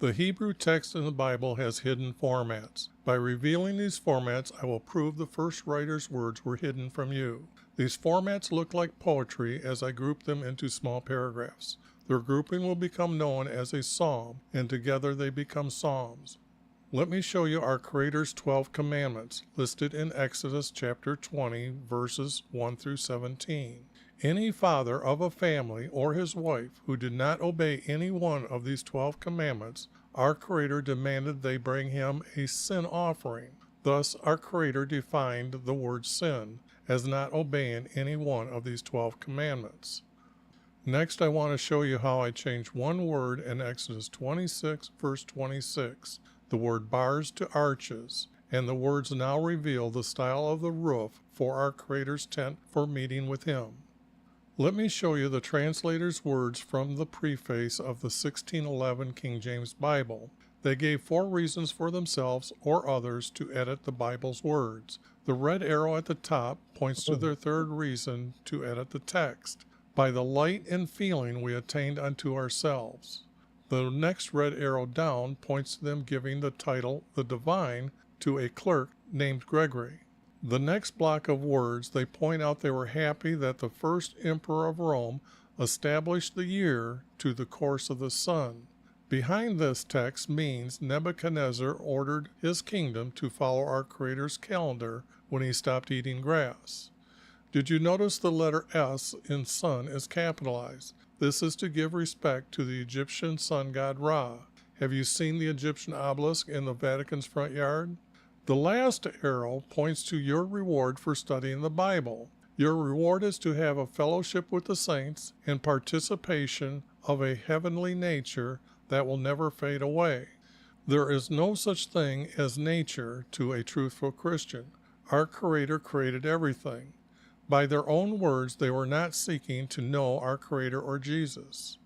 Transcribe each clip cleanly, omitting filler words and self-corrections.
The Hebrew text in the Bible has hidden formats. By revealing these formats, I will prove the first writer's words were hidden from you. These formats look like poetry as I group them into small paragraphs. Their grouping will become known as a psalm, and together they become psalms. Let me show you our Creator's 12 commandments, listed in Exodus chapter 20, verses 1 through 17. Any father of a family or his wife who did not obey any one of these 12 commandments, our Creator demanded they bring him a sin offering. Thus, our Creator defined the word sin as not obeying any one of these 12 commandments. Next, I want to show you how I changed one word in Exodus 26, verse 26, the word bars to arches, and the words now reveal the style of the roof for our Creator's tent for meeting with Him. Let me show you the translator's words from the preface of the 1611 King James Bible. They gave 4 reasons for themselves or others to edit the Bible's words. The red arrow at the top points to their 3rd reason to edit the text. By the light and feeling we attained unto ourselves. The next red arrow down points to them giving the title, the Divine, to a clerk named Gregory. The next block of words, they point out they were happy that the first emperor of Rome established the year to the course of the sun. Behind this text means Nebuchadnezzar ordered his kingdom to follow our Creator's calendar when he stopped eating grass. Did you notice the letter S in sun is capitalized? This is to give respect to the Egyptian sun god Ra. Have you seen the Egyptian obelisk in the Vatican's front yard? The last arrow points to your reward for studying the Bible. Your reward is to have a fellowship with the saints and participation of a heavenly nature that will never fade away. There is no such thing as nature to a truthful Christian. Our Creator created everything. By their own words, they were not seeking to know our Creator or Jesus.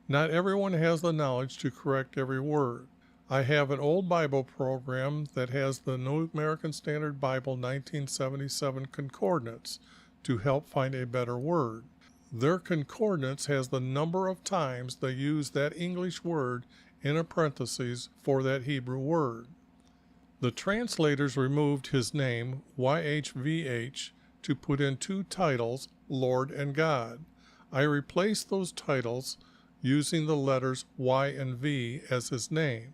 Not everyone has the knowledge to correct every word. I have an old Bible program that has the New American Standard Bible 1977 concordance to help find a better word. Their concordance has the number of times they use that English word in a parenthesis for that Hebrew word. The translators removed his name, YHVH, to put in 2 titles, Lord and God. I replaced those titles using the letters Y and V as his name,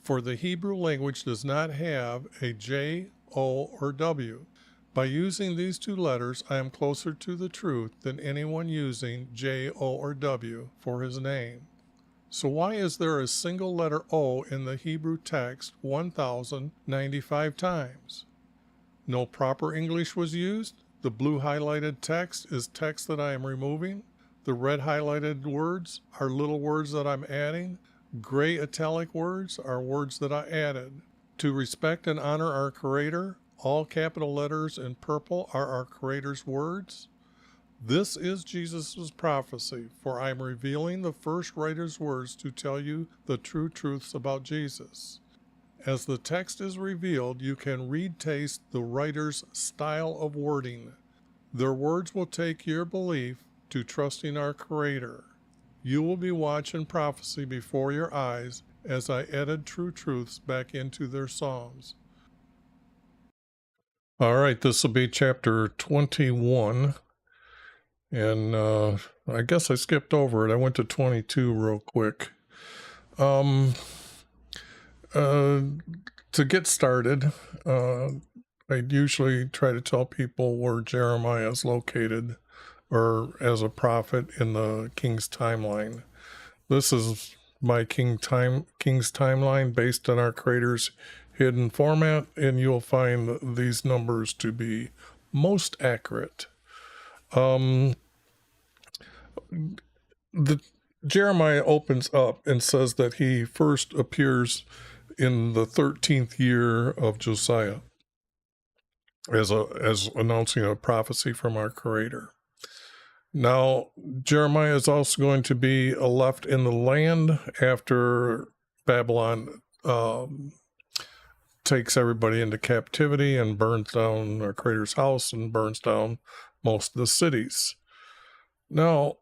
for the Hebrew language does not have a J, O, or W. By using these 2 letters, I am closer to the truth than anyone using J, O, or W for his name. So why is there a single letter O in the Hebrew text 1,095 times? No proper English was used? The blue highlighted text is text that I am removing. The red highlighted words are little words that I'm adding. Gray italic words are words that I added. To respect and honor our Creator, all capital letters in purple are our Creator's words. This is Jesus' prophecy, for I am revealing the first writer's words to tell you the true truths about Jesus. As the text is revealed, you can read-taste the writer's style of wording. Their words will take your belief to trusting our Creator. You will be watching prophecy before your eyes as I edit true truths back into their psalms. All right, this will be chapter 21. And I guess I skipped over it. I went to 22 real quick. To get started, I usually try to tell people where Jeremiah is located or as a prophet in the King's timeline. This is my King's timeline based on our Creator's hidden format, and you'll find these numbers to be most accurate. Jeremiah opens up and says that he first appears in the 13th year of Josiah as announcing a prophecy from our Creator. Now, Jeremiah is also going to be left in the land after Babylon takes everybody into captivity and burns down our Creator's house and burns down most of the cities. Now,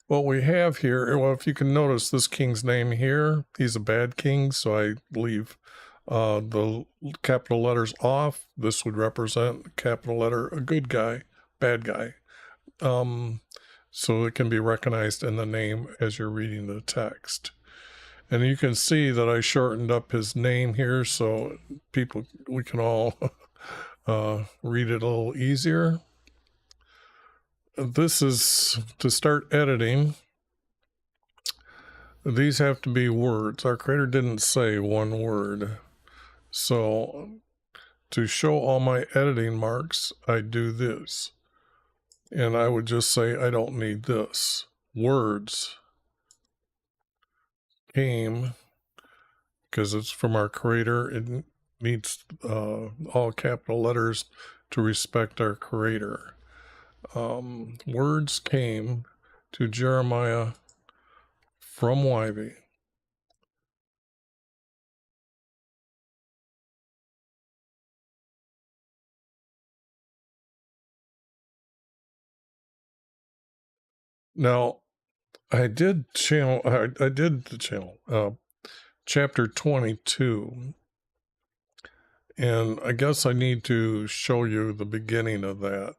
what we have here, well, if you can notice this king's name here, he's a bad king, so I leave the capital letters off. This would represent capital letter, a good guy, bad guy. So it can be recognized in the name as you're reading the text. And you can see that I shortened up his name here so we can all read it a little easier. This is to start editing. These have to be words. Our Creator didn't say one word. So to show all my editing marks, I do this. And I would just say, I don't need this. Words came, because it's from our Creator. It needs all capital letters to respect our Creator. Words came to Jeremiah from YV. Now, I did the channel, chapter 22, and I guess I need to show you the beginning of that,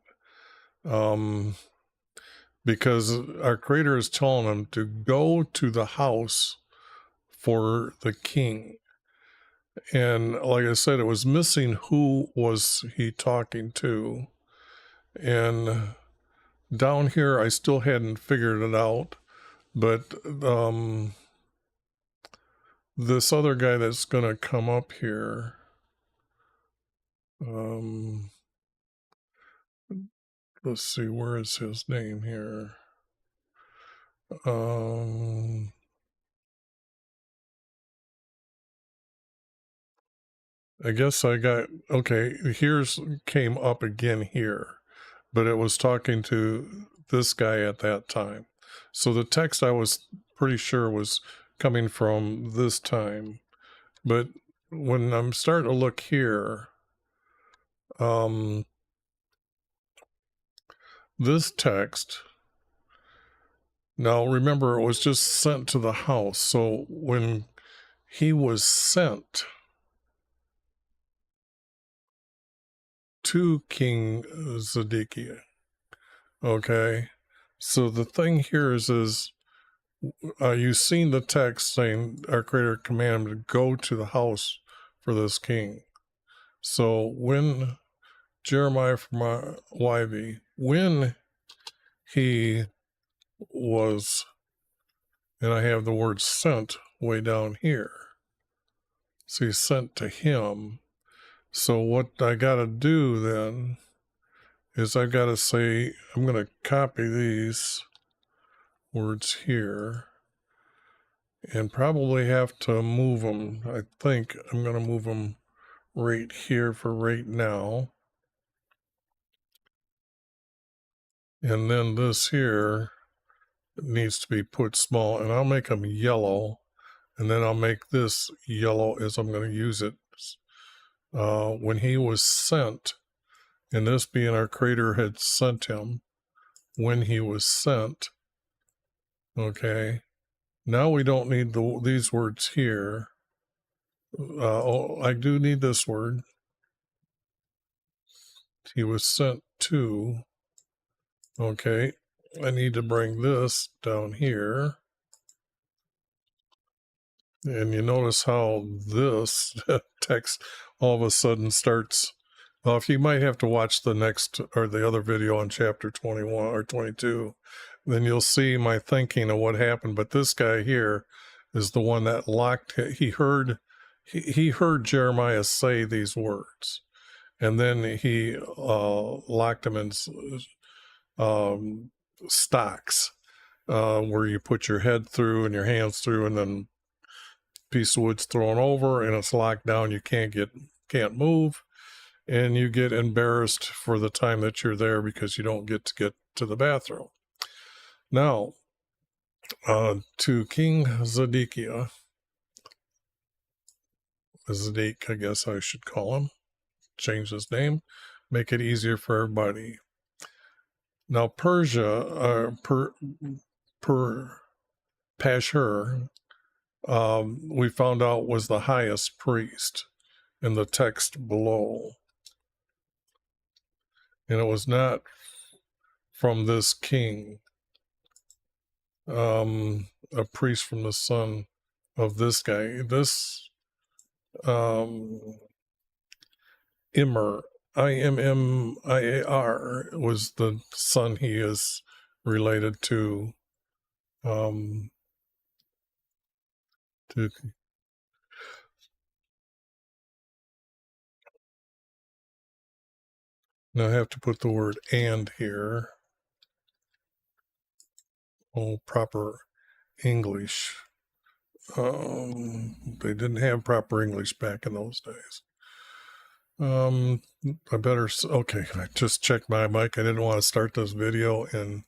because our Creator is telling him to go to the house for the king. And like I said, it was missing who was he talking to. And down here, I still hadn't figured it out. But this other guy that's going to come up here, let's see, where is his name here? I guess I got, okay, here's came up again here, but it was talking to this guy at that time. So the text I was pretty sure was coming from this time. But when I'm starting to look here, this text, now remember, it was just sent to the house. So when he was sent to King Zedekiah, okay, so the thing here is you've seen the text saying our Creator commanded him to go to the house for this king. So when Jeremiah from YV, when he was, and I have the word sent way down here. So he's sent to him. So what I got to do then is I got to say, I'm going to copy these words here and probably have to move them. I think I'm going to move them right here for right now. And then this here needs to be put small, and I'll make them yellow, and then I'll make this yellow as I'm going to use it. When he was sent, and this being our Creator had sent him, when he was sent, okay, now we don't need these words here. I do need this word. He was sent to, okay, I need to bring this down here. And you notice how this text all of a sudden starts off. You might have to watch the next or the other video on chapter 21 or 22. Then you'll see my thinking of what happened. But this guy here is the one that locked. He heard Jeremiah say these words, and then he locked him in stocks, where you put your head through and your hands through, and then piece of wood's thrown over and it's locked down. You can't move, and you get embarrassed for the time that you're there because you don't get to the bathroom. Now, to King Zedekiah, Zedek, I guess I should call him, change his name, make it easier for everybody. Now, Persia Pashur, we found out was the highest priest in the text below. And it was not from this king, a priest from the son of this guy. This Immer, Immiar, was the son he is related to. Now I have to put the word "and" here. Oh, proper English. They didn't have proper English back in those days. I better, okay, I just checked my mic. I didn't want to start this video and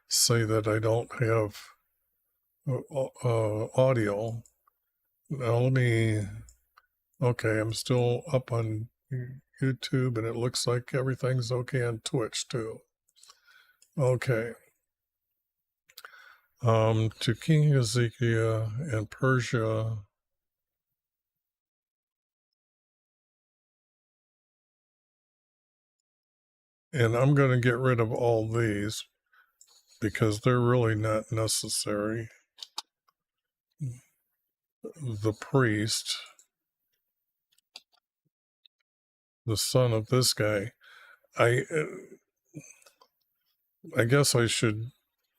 say that I don't have audio. Now let me, okay, I'm still up on YouTube and it looks like everything's okay on Twitch too. Okay. To King Hezekiah and Persia, and I'm going to get rid of all these because they're really not necessary. The priest, the son of this guy, I guess I should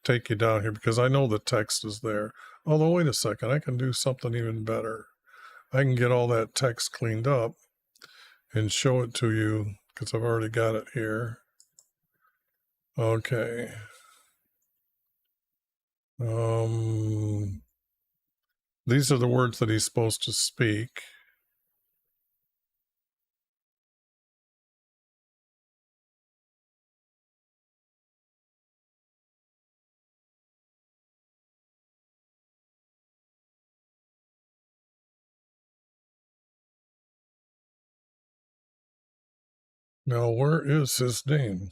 take you down here because I know the text is there. Although, wait a second, I can do something even better. I can get all that text cleaned up and show it to you because I've already got it here. Okay. These are the words that he's supposed to speak. Now, where is his name?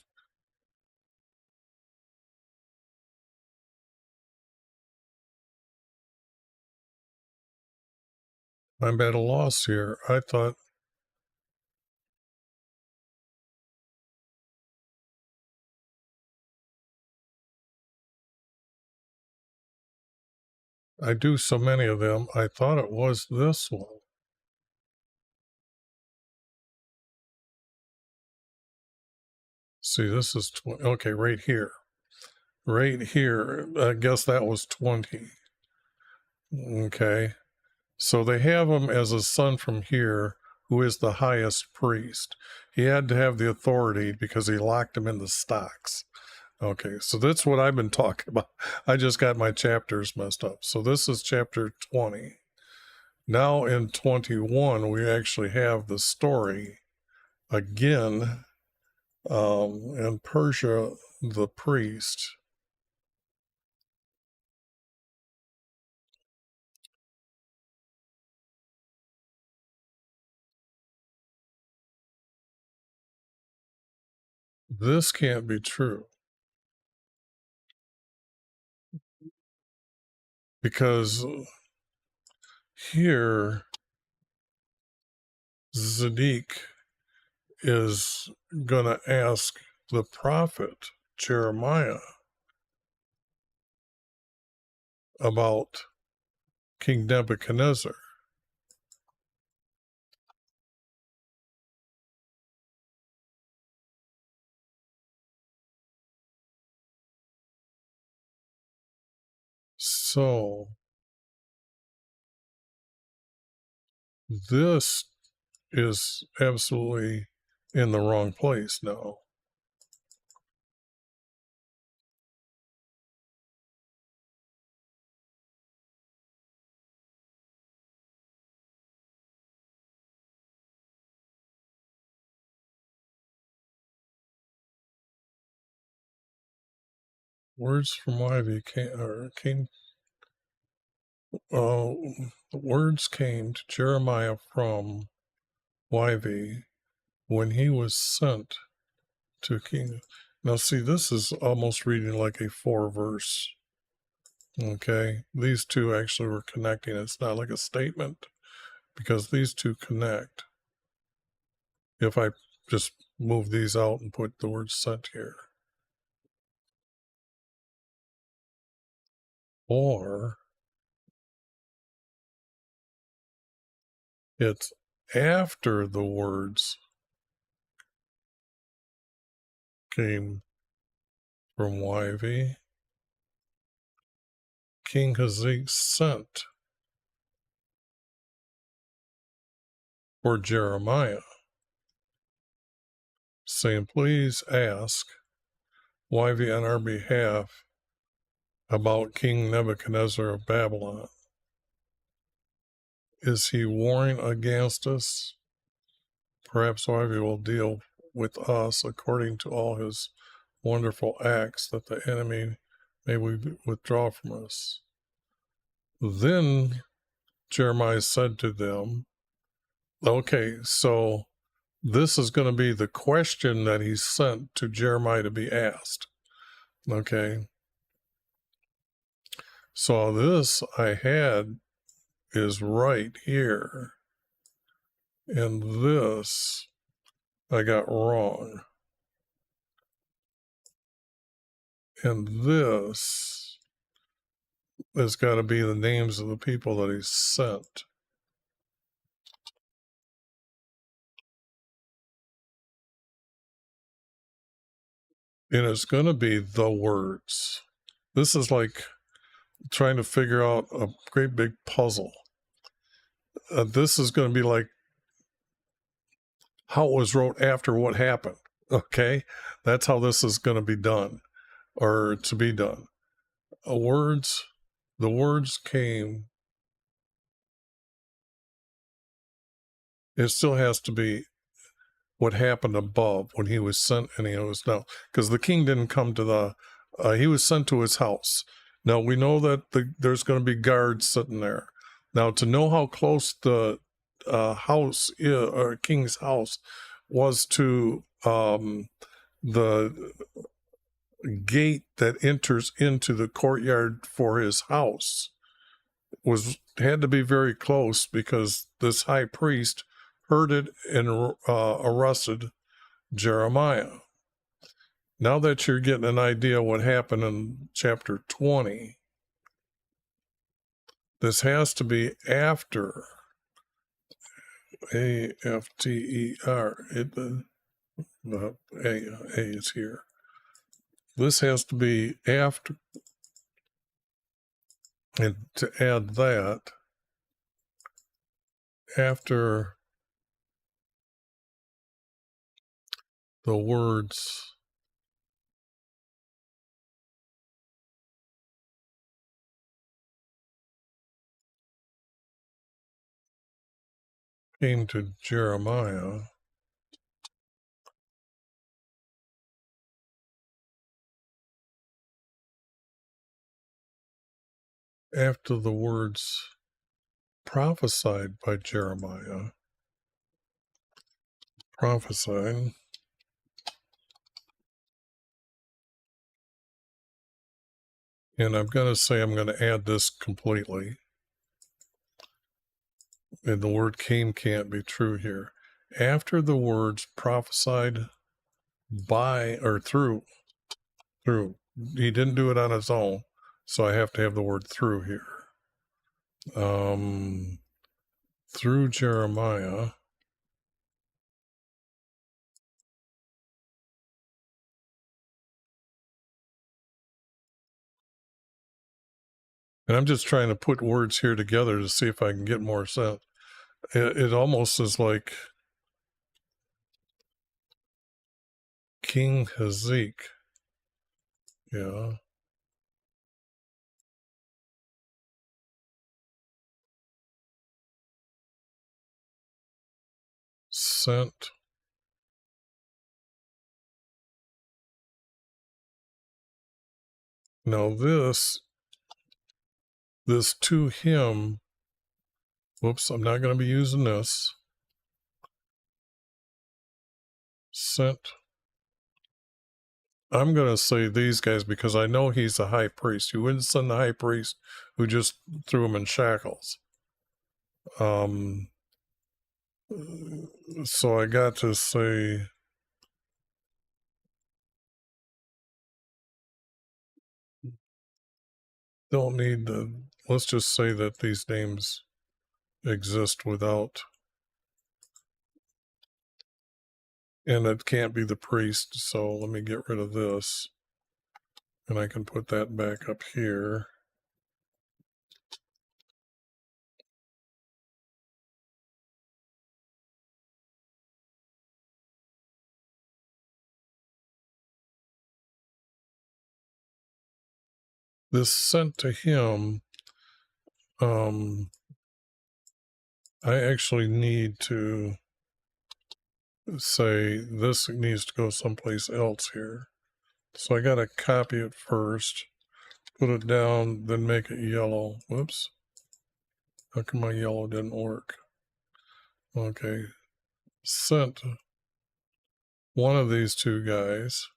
I'm at a loss here. I thought I do so many of them. I thought it was this one. See, this is 20. Okay, right here. Right here. I guess that was 20. Okay. So they have him as a son from here who is the highest priest. He had to have the authority because he locked him in the stocks. Okay, so that's what I've been talking about. I just got my chapters messed up. So this is chapter 20. Now in 21, we actually have the story again, and Persia, the priest. This can't be true because here Zedek is going to ask the prophet Jeremiah about King Nebuchadnezzar. So this is absolutely in the wrong place now. Words from YHVH words came to Jeremiah from YHVH when he was sent to King. Now, see, this is almost reading like a 4-verse Okay, these two actually were connecting. It's not like a statement because these two connect. If I just move these out and put the word sent here. Or it's after the words came from YV. King Hezekiah sent for Jeremiah, saying, please ask YV on our behalf about King Nebuchadnezzar of Babylon. Is he warring against us? Perhaps YV will deal with us according to all his wonderful acts, that the enemy may withdraw from us. Then Jeremiah said to them, okay, so this is going to be the question that he sent to Jeremiah to be asked. Okay. So this I had is right here. And this I got wrong. And this has got to be the names of the people that he sent. And it's going to be the words. This is like trying to figure out a great big puzzle. This is going to be like how it was wrote after what happened. Okay, that's how this is going to be done, or to be done. The words came. It still has to be what happened above when he was sent, and he was now, because the king didn't come to the. He was sent to his house. Now we know that there's going to be guards sitting there. Now to know how close the house or king's house was to the gate that enters into the courtyard for his house had to be very close, because this high priest heard it and arrested Jeremiah. Now that you're getting an idea what happened in chapter 20, this has to be after AFTER. The A is here. This has to be after, and to add that, after the words came to Jeremiah, after the words prophesied by Jeremiah, prophesied, and I'm going to say I'm going to add this completely, and the word came can't be true here. After the words prophesied by or through, he didn't do it on his own, so I have to have the word through here. Through Jeremiah, and I'm just trying to put words here together to see if I can get more sense. It almost is like King Hezekiah, yeah, sent now this to him. Whoops, I'm not going to be using this. Sent I'm going to say these guys because I know he's a high priest. You wouldn't send the high priest who just threw him in shackles. So I got to say, don't need the, let's just say that these names exist without, and it can't be the priest. So let me get rid of this and I can put that back up here. This sent to him, I actually need to say this needs to go someplace else here. So I got to copy it first, put it down, then make it yellow. Whoops. How come my yellow didn't work? Okay. Sent one of these two guys.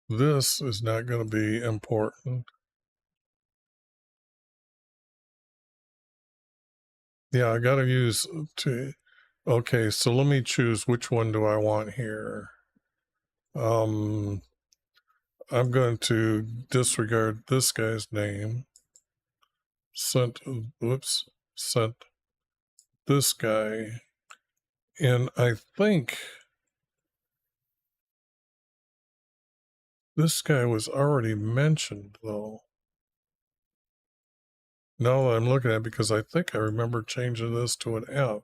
This is not going to be important. Yeah, I got to use to. Okay, so let me choose which one do I want here. I'm going to disregard this guy's name. Sent this guy. And I think this guy was already mentioned, though. Now that I'm looking at it, because I think I remember changing this to an F.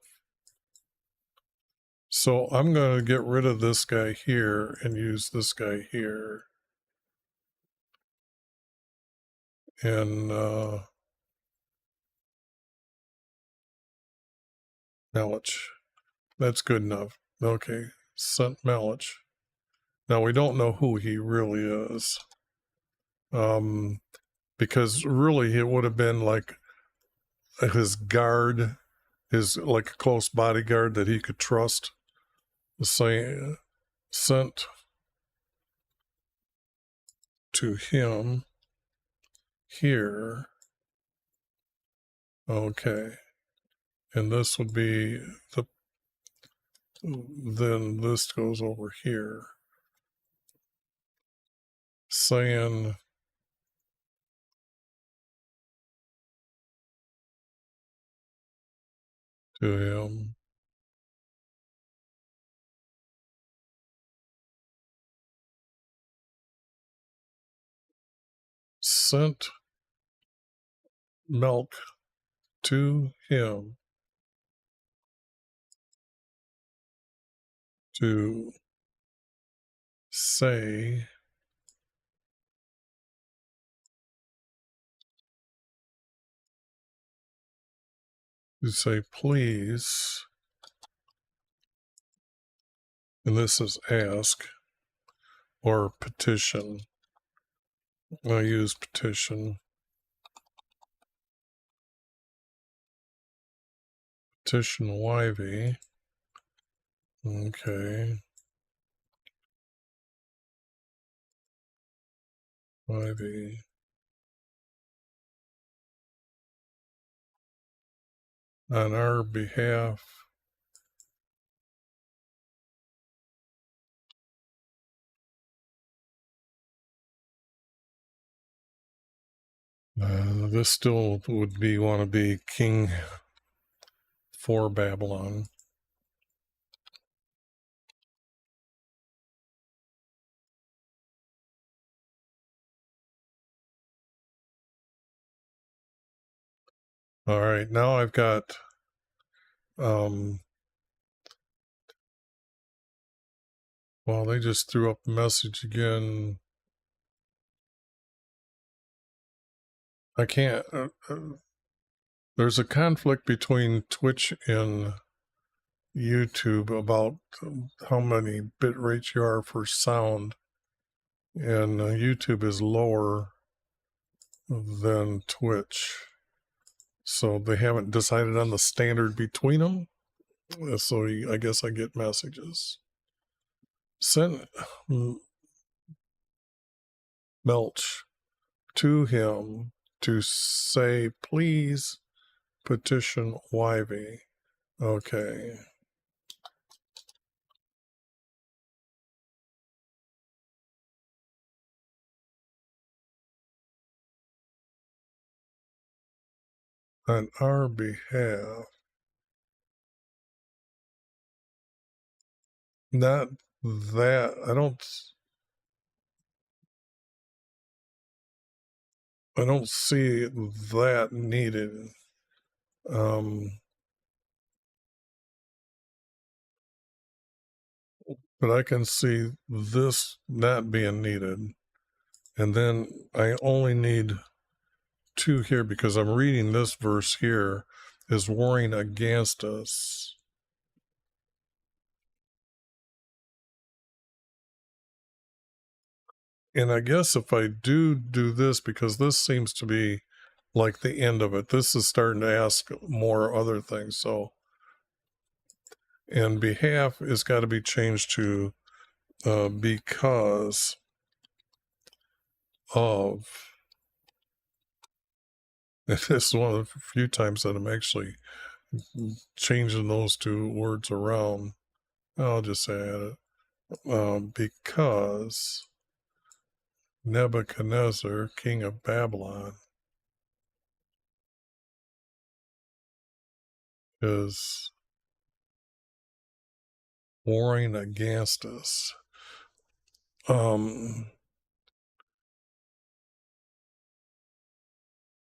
So I'm going to get rid of this guy here and use this guy here. And Malich. That's good enough. Okay, sent Malich. Now we don't know who he really is. Because really it would have been like his guard, his like a close bodyguard that he could trust. Say, sent to him here. Okay. And this would be the, then this goes over here. Saying to him, sent milk to him to say, please, and this is ask or petition. I use petition. Petition YV. Okay. YV. On our behalf. This still would be want to be King for Babylon. All right, now I've got well, they just threw up a message again. I can't. There's a conflict between Twitch and YouTube about how many bit rates you are for sound, and YouTube is lower than Twitch. So they haven't decided on the standard between them. So I guess I get messages. Send Melch to him to say, please petition YV. Okay. On our behalf. Not that. I don't see that needed. But I can see this not being needed. And then I only need 2 here because I'm reading this verse here is warring against us. And I guess if I do this, because this seems to be like the end of it, this is starting to ask more other things. So, and behalf has got to be changed to because of. This is one of the few times that I'm actually changing those 2 words around. I'll just say it. Because Nebuchadnezzar, king of Babylon, is warring against us.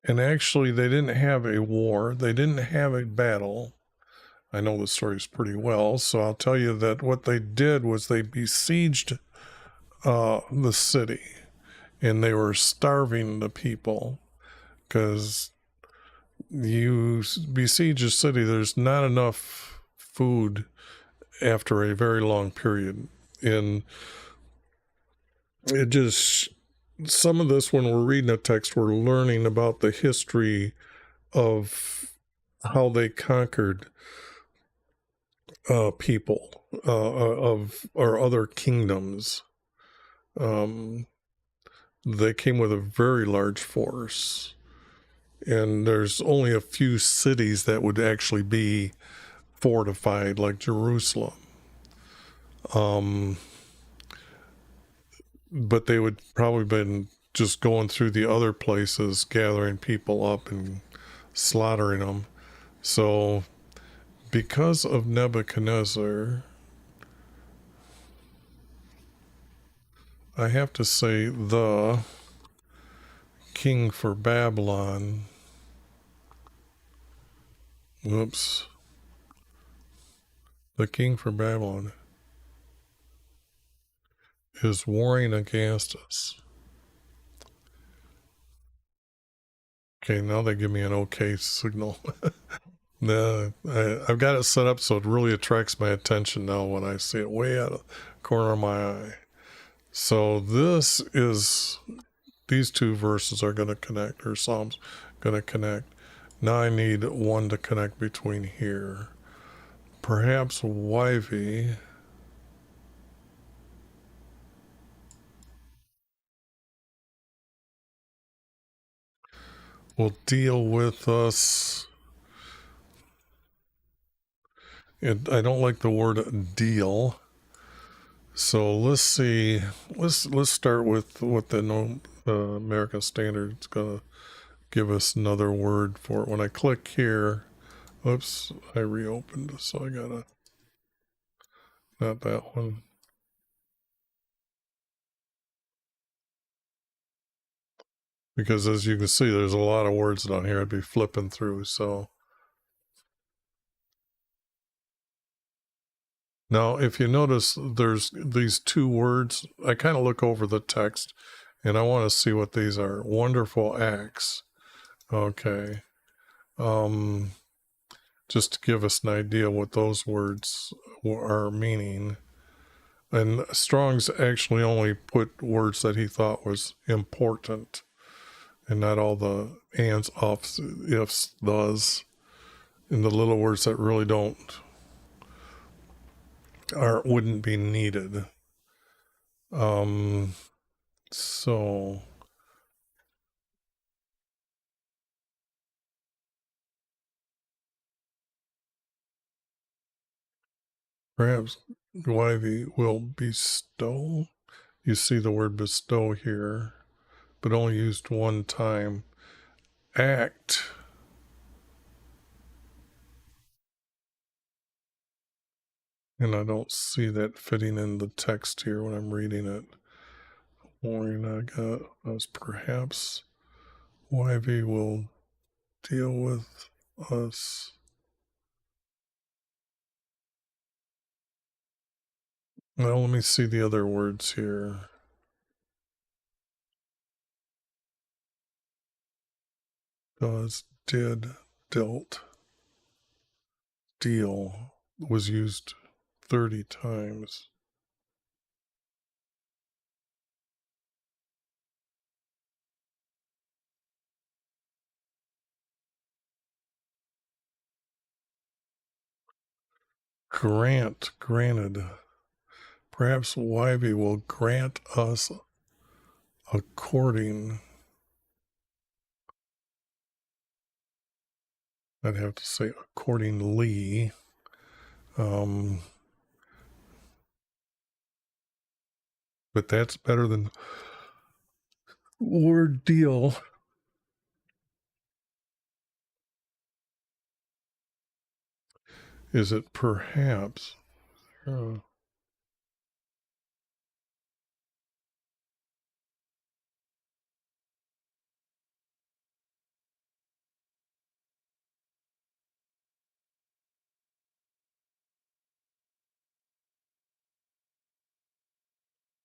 And actually, they didn't have a war. They didn't have a battle. I know the stories pretty well, so I'll tell you that what they did was they besieged the city, and they were starving the people because you besiege a city, there's not enough food after a very long period. And it just, some of this, when we're reading a text, we're learning about the history of how they conquered people of or other kingdoms. They came with a very large force, and there's only a few cities that would actually be fortified, like Jerusalem. But they would probably been just going through the other places, gathering people up and slaughtering them. So because of Nebuchadnezzar, I have to say the king for Babylon. Whoops. The king for Babylon is warring against us. Okay, now they give me an okay signal. I've got it set up so it really attracts my attention now when I see it way out of the corner of my eye. So these 2 verses are going to connect, or Psalms going to connect. Now I need one to connect between here. Perhaps YV will deal with us. I don't like the word deal. So let's see. Let's start with what the American Standard is going to give us another word for it. When I click here, oops, I reopened, so I gotta, not that one. Because as you can see, there's a lot of words down here I'd be flipping through. So now, if you notice, there's these 2 words. I kind of look over the text, and I want to see what these are. Wonderful acts. Okay. Just to give us an idea what those words are meaning. And Strong's actually only put words that he thought was important. and not all the ands, offs, ifs, thus, and the little words that really wouldn't be needed. So perhaps YV will bestow. You see the word bestow here, but only used one time. Act. And I don't see that fitting in the text here when I'm reading it. Warning I got us, perhaps YV will deal with us. Well, let me see the other words here. Does, did, dealt, deal was used 30 times. Grant, granted. Perhaps YV will grant us according. I'd have to say accordingly. But that's better than word deal. Is it perhaps?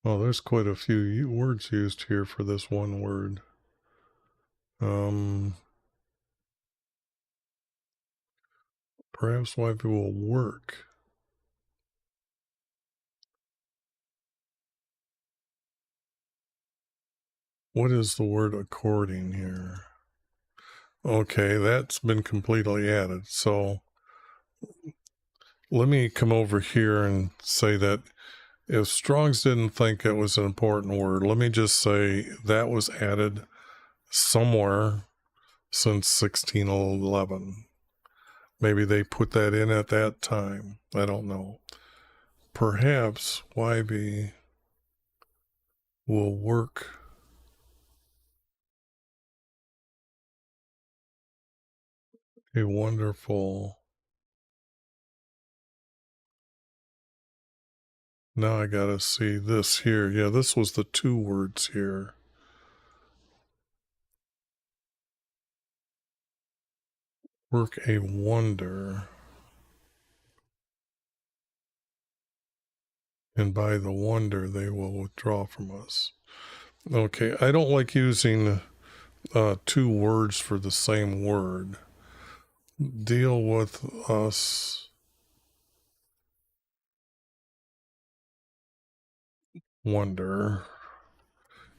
Well, there's quite a few words used here for this one word. Perhaps why people will work. What is the word according here? Okay, that's been completely added. So let me come over here and say that if Strong's didn't think it was an important word, let me just say that was added somewhere since 1611. Maybe they put that in at that time. I don't know. Perhaps YB will work a wonderful. Now I gotta see this here. Yeah, this was the two words here. Work a wonder. And by the wonder they will withdraw from us. Okay, I don't like using two words for the same word. Deal with us. Wonder.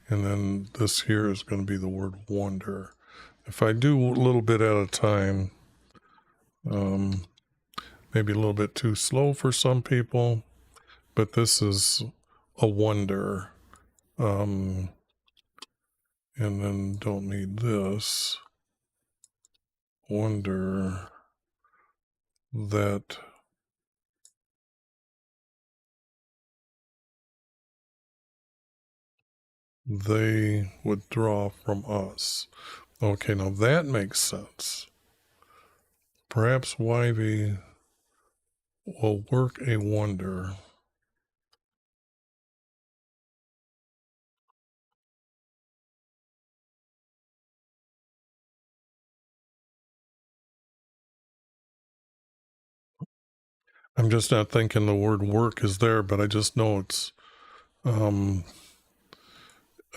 And then this here is going to be the word wonder. If I do a little bit at a time, maybe a little bit too slow for some people, but this is a wonder. And then don't need this. Wonder that they withdraw from us. Okay, now that makes sense. Perhaps YV will work a wonder. I'm just not thinking the word work is there, but I just know it's, I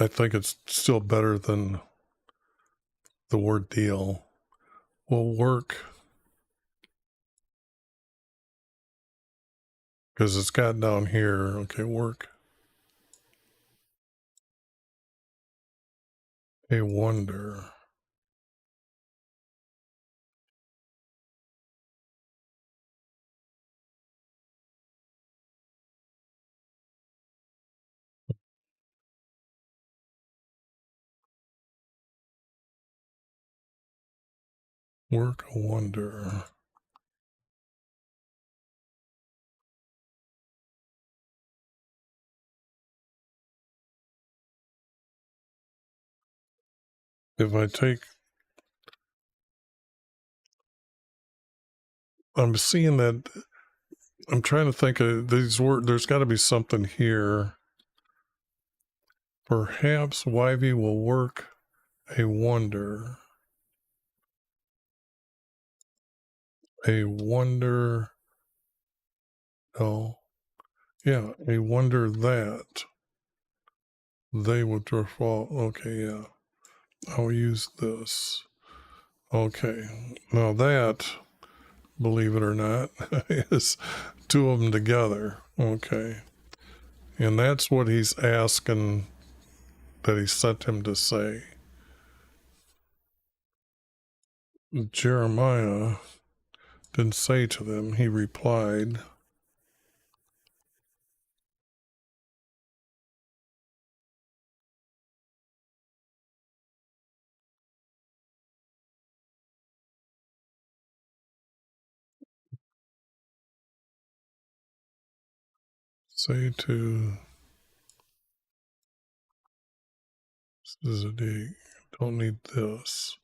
think it's still better than the word deal. Will work, because it's got down here, okay, work. A wonder. Work a wonder. If I take, I'm seeing that, I'm trying to think of these words, there's got to be something here. Perhaps YV will work a wonder. A wonder. Oh, yeah, a wonder that they would fall. Okay, yeah. I'll use this. Okay, now that, believe it or not, is two of them together. Okay, and that's what he's asking that he sent him to say. Jeremiah didn't say to them, he replied, say to Zedek, don't need this.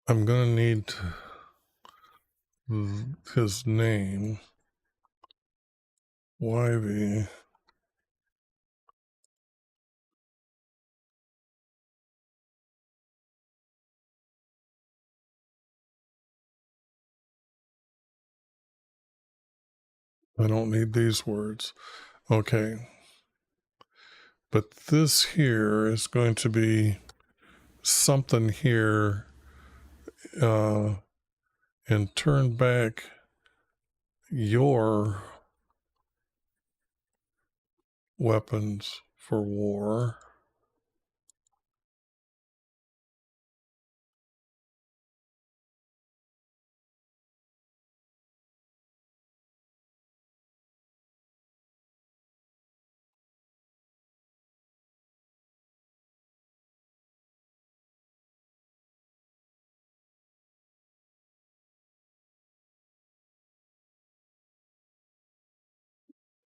I'm going to need his name, YV. I don't need these words. Okay. But this here is going to be something here, and turn back your weapons for war.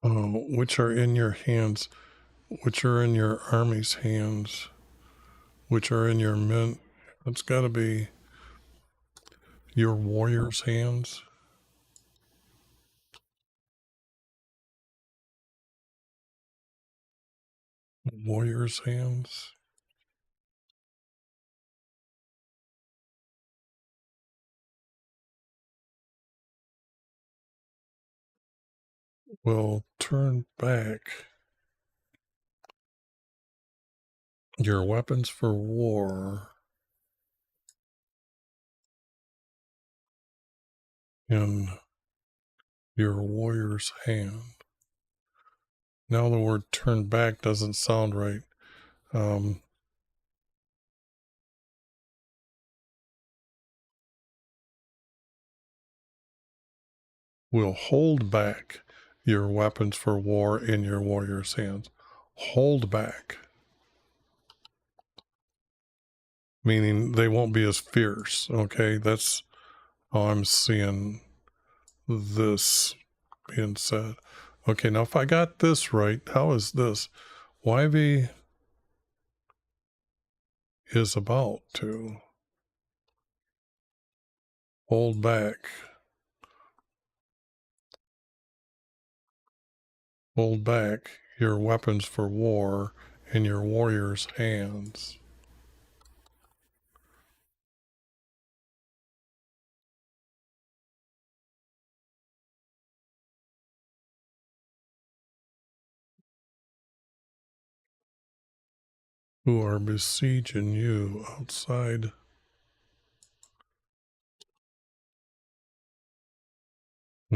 Which are in your hands, which are in your army's hands, which are in your men. It's got to be your warriors' hands. Warriors' hands. Will turn back your weapons for war in your warrior's hand. Now the word turn back doesn't sound right. Will hold back your weapons for war in your warrior's hands. Hold back. Meaning they won't be as fierce. Okay, that's how I'm seeing this being said. Okay, now if I got this right, how is this? YV is about to hold back. Hold back your weapons for war in your warrior's hands. Who are besieging you outside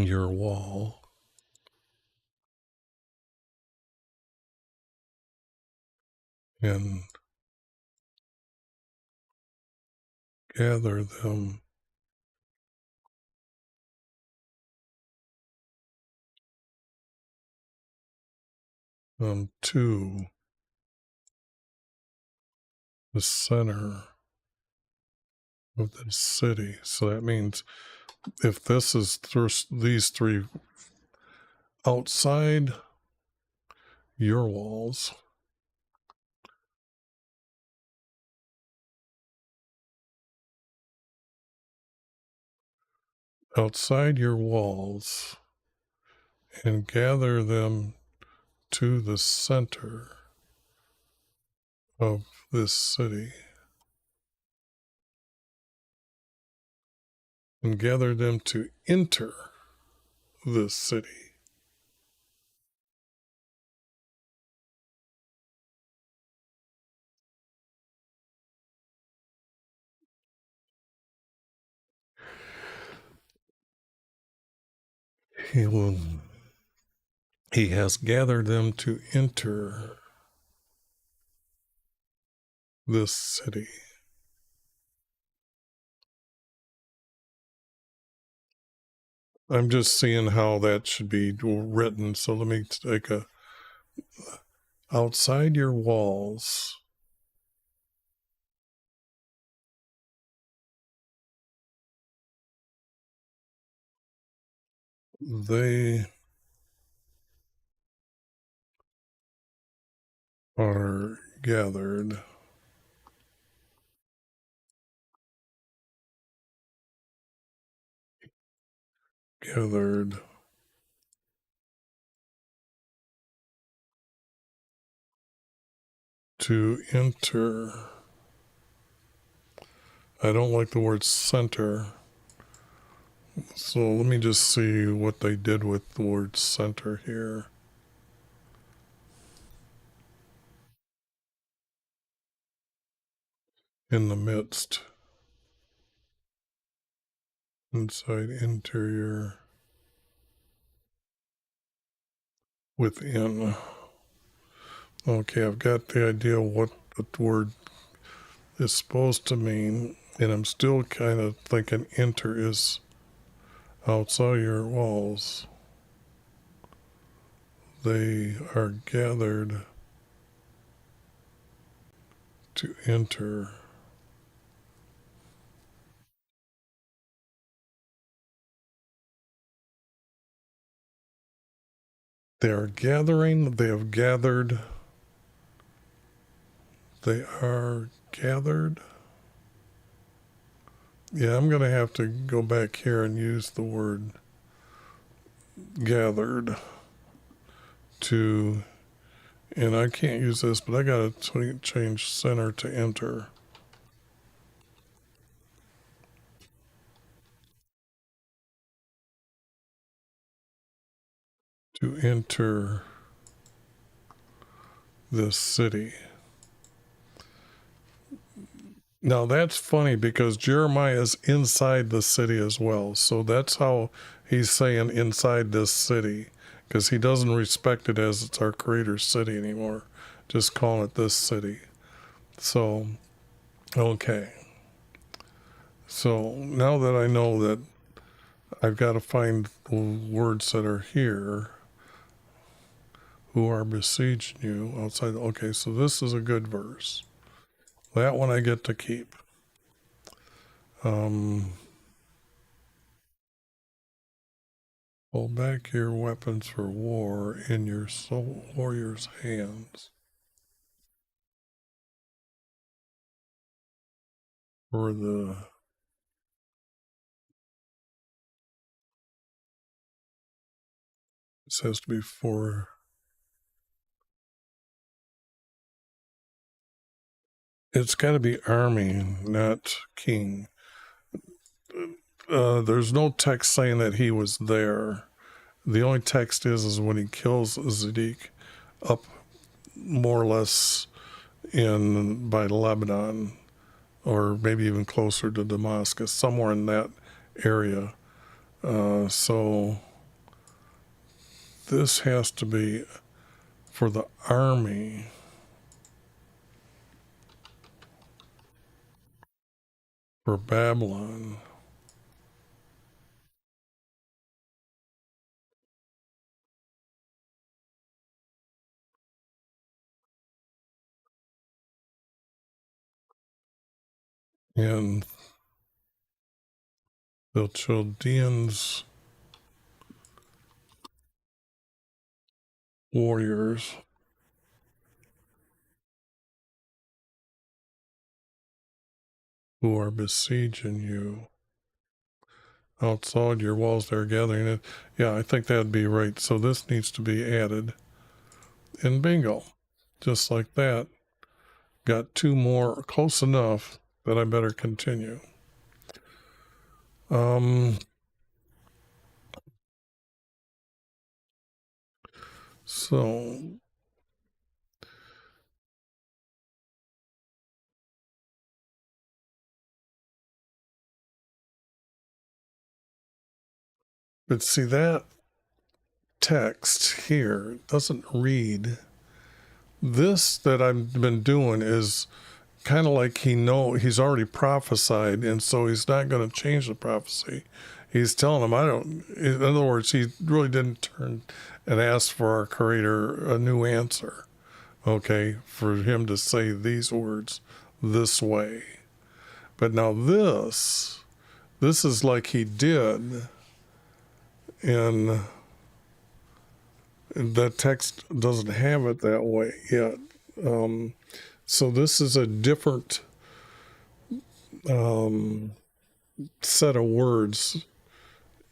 your wall, and gather them to the center of the city. So that means if this is these three outside your walls, outside your walls, and gather them to the center of this city, and gather them to enter this city. He has gathered them to enter this city. I'm just seeing how that should be written. So let me take outside your walls, they are gathered to enter. I don't like the word center. So let me just see what they did with the word center here. In the midst. Inside, interior, within. Okay, I've got the idea what the word is supposed to mean, and I'm still kind of thinking enter is outside your walls. They are gathered to enter. They are gathering, they have gathered, they are gathered. Yeah, I'm going to have to go back here and use the word gathered to, and I can't use this, but I got to change center to enter. To enter this city. Now that's funny because Jeremiah is inside the city as well. So that's how he's saying inside this city, because he doesn't respect it as it's our Creator's city anymore. Just calling it this city. So, okay. So now that I know that I've got to find the words that are here, who are besieging you outside. Okay, so this is a good verse. That one I get to keep. Hold back your weapons for war in your soul warrior's hands. For this has to be for, it's got to be army, not king. There's no text saying that he was there. The only text is when he kills Zedek up more or less by Lebanon, or maybe even closer to Damascus, somewhere in that area. So this has to be for the army. For Babylon. And the Chaldeans warriors who are besieging you outside your walls, they're gathering it. Yeah, I think that'd be right. So this needs to be added. And bingo, just like that. Got two more, close enough that I better continue. So but see, that text here doesn't read. This that I've been doing is kind of like he's already prophesied, and so he's not going to change the prophecy. He's telling him, I don't, in other words, he really didn't turn and ask for our Creator a new answer, okay, for him to say these words this way. But now this is like he did, and that text doesn't have it that way yet. So this is a different set of words,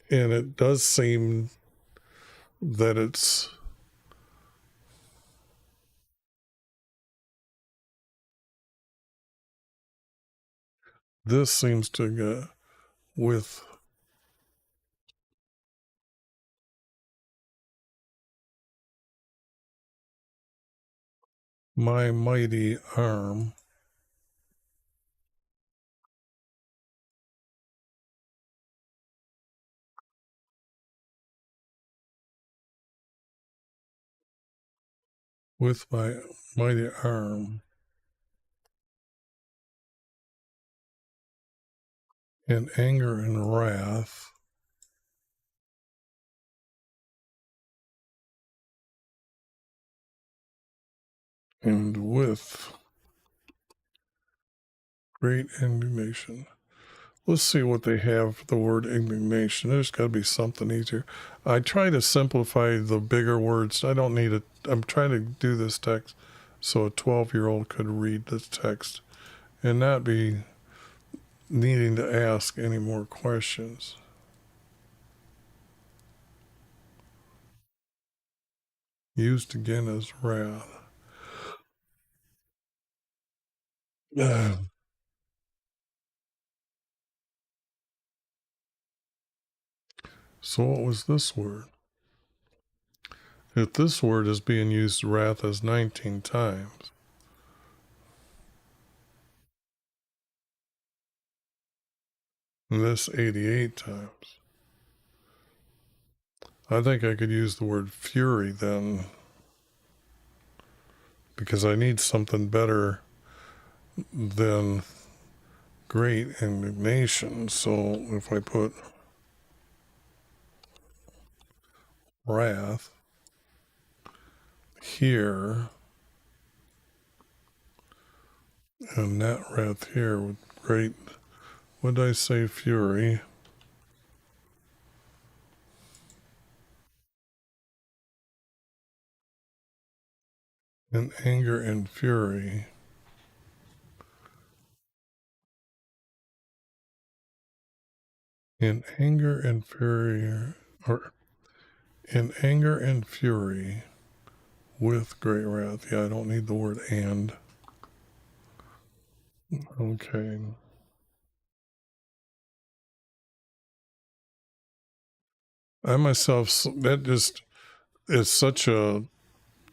and it does seem that this seems to go with my mighty arm. With my mighty arm, in anger and wrath, and with great indignation. Let's see what they have for the word indignation. There's got to be something easier. I try to simplify the bigger words. I don't need it. I'm trying to do this text so a 12-year-old could read this text and not be needing to ask any more questions. Used again as wrath. So what was this word? If this word is being used wrath as 19 times, and this 88 times, I think I could use the word fury then, because I need something better than great indignation. So if I put wrath here and that wrath here with great, what did I say, fury? And anger and fury. In anger and fury, or in anger and fury with great wrath. Yeah, I don't need the word and. Okay. I myself, that just is such a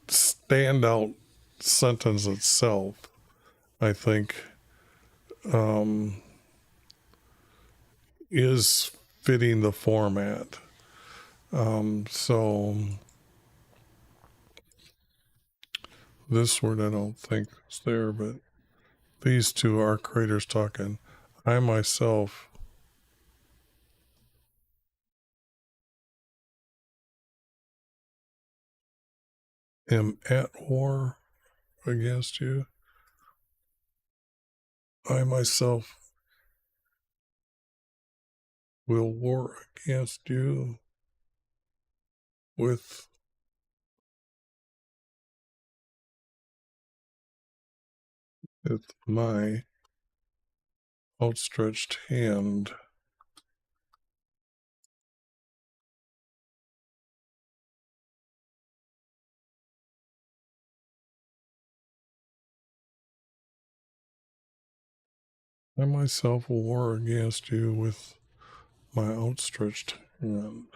standout sentence itself, I think, is fitting the format. So This word I don't think is there, but these two are creators talking. I myself am at war against you. I myself will war against you with my outstretched hand. I myself will war against you with my outstretched hand.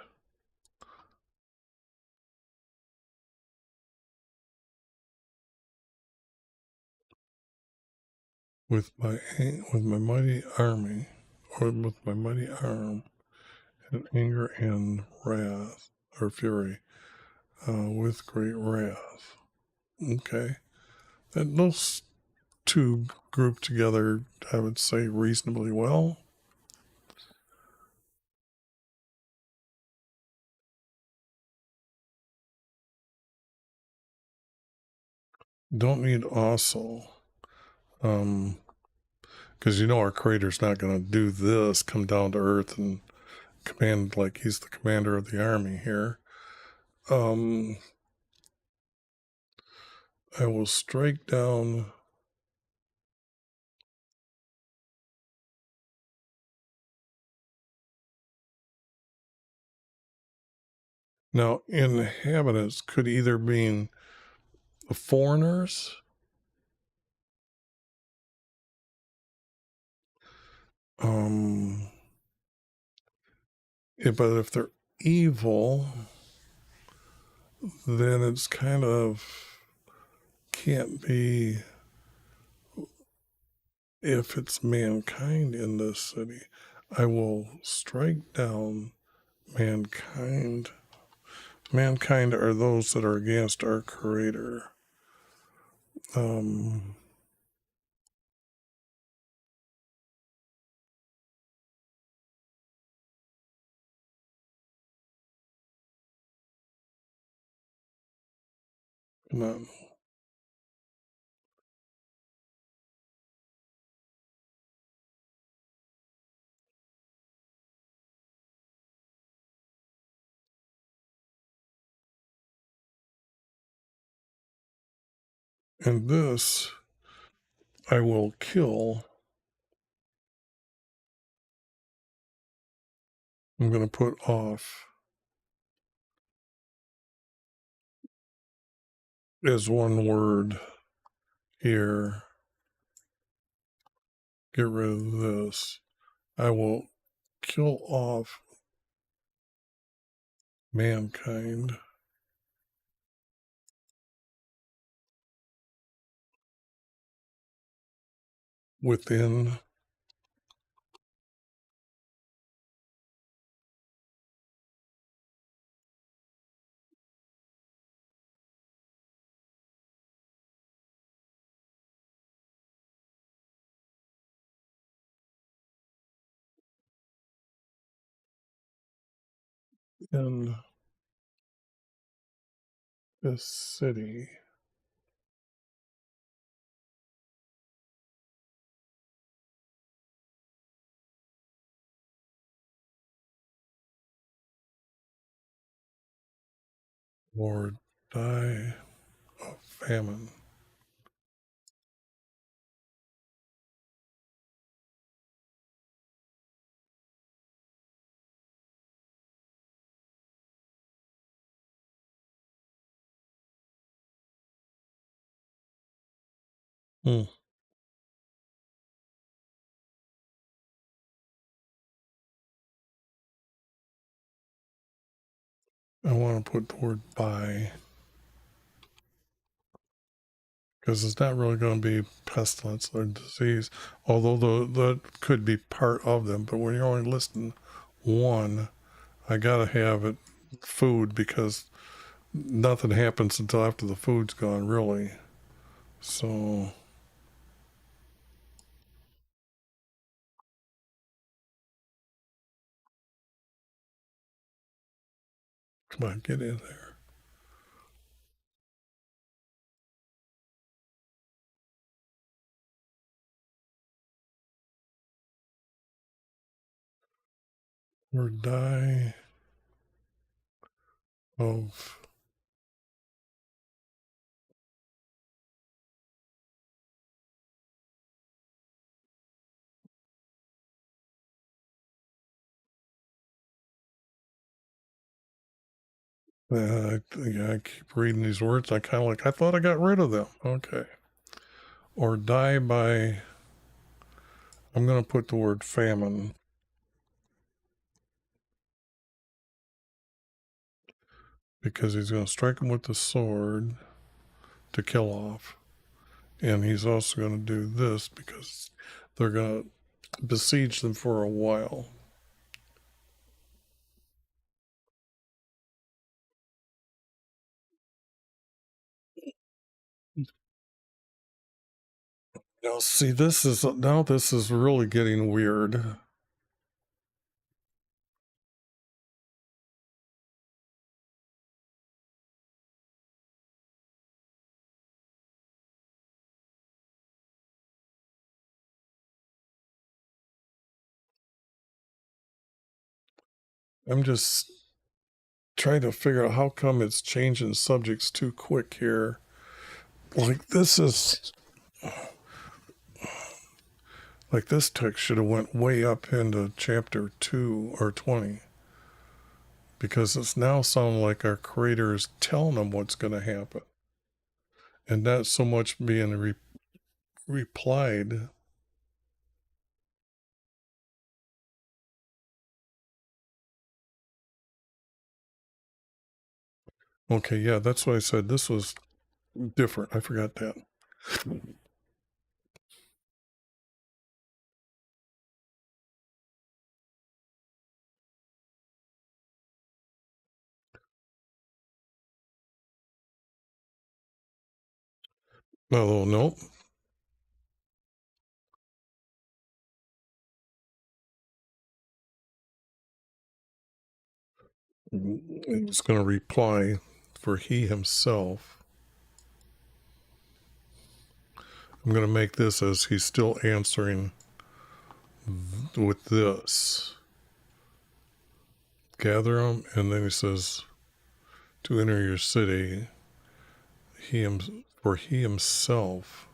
With my mighty army, or with my mighty arm, and anger and wrath, or fury, with great wrath. Okay. And those two group together, I would say, reasonably well. Don't need also. Because our creator's not going to do this, come down to earth and command like he's the commander of the army here. I will strike down now. Inhabitants could either mean the foreigners, but if they're evil, then it's kind of can't be if it's mankind in this city. I will strike down mankind. Mankind are those that are against our creator. Not, and this I will kill. I'm going to put off as one word here. Get rid of this. I will kill off mankind. Within in this city. Or die of famine. I want to put the word by because it's not really going to be pestilence or disease, although that could be part of them. But when you're only listing one, I got to have it food because nothing happens until after the food's gone, really. So, come on, get in there. Or die of yeah, I keep reading these words. I kind of like, I thought I got rid of them. Okay. Or die by, I'm going to put the word famine because he's going to strike them with the sword to kill off. And he's also going to do this because they're going to besiege them for a while. Now, see, this is really getting weird. I'm just trying to figure out how come it's changing subjects too quick here. Like this text should have went way up into chapter 2 or 20 because it's now sounding like our creator is telling them what's going to happen and not so much being replied. Okay, yeah, that's why I said this was different. I forgot that. Oh, no. It's going to reply for he himself. I'm going to make this as he's still answering with this. Gather them, and then he says, to enter your city, for he himself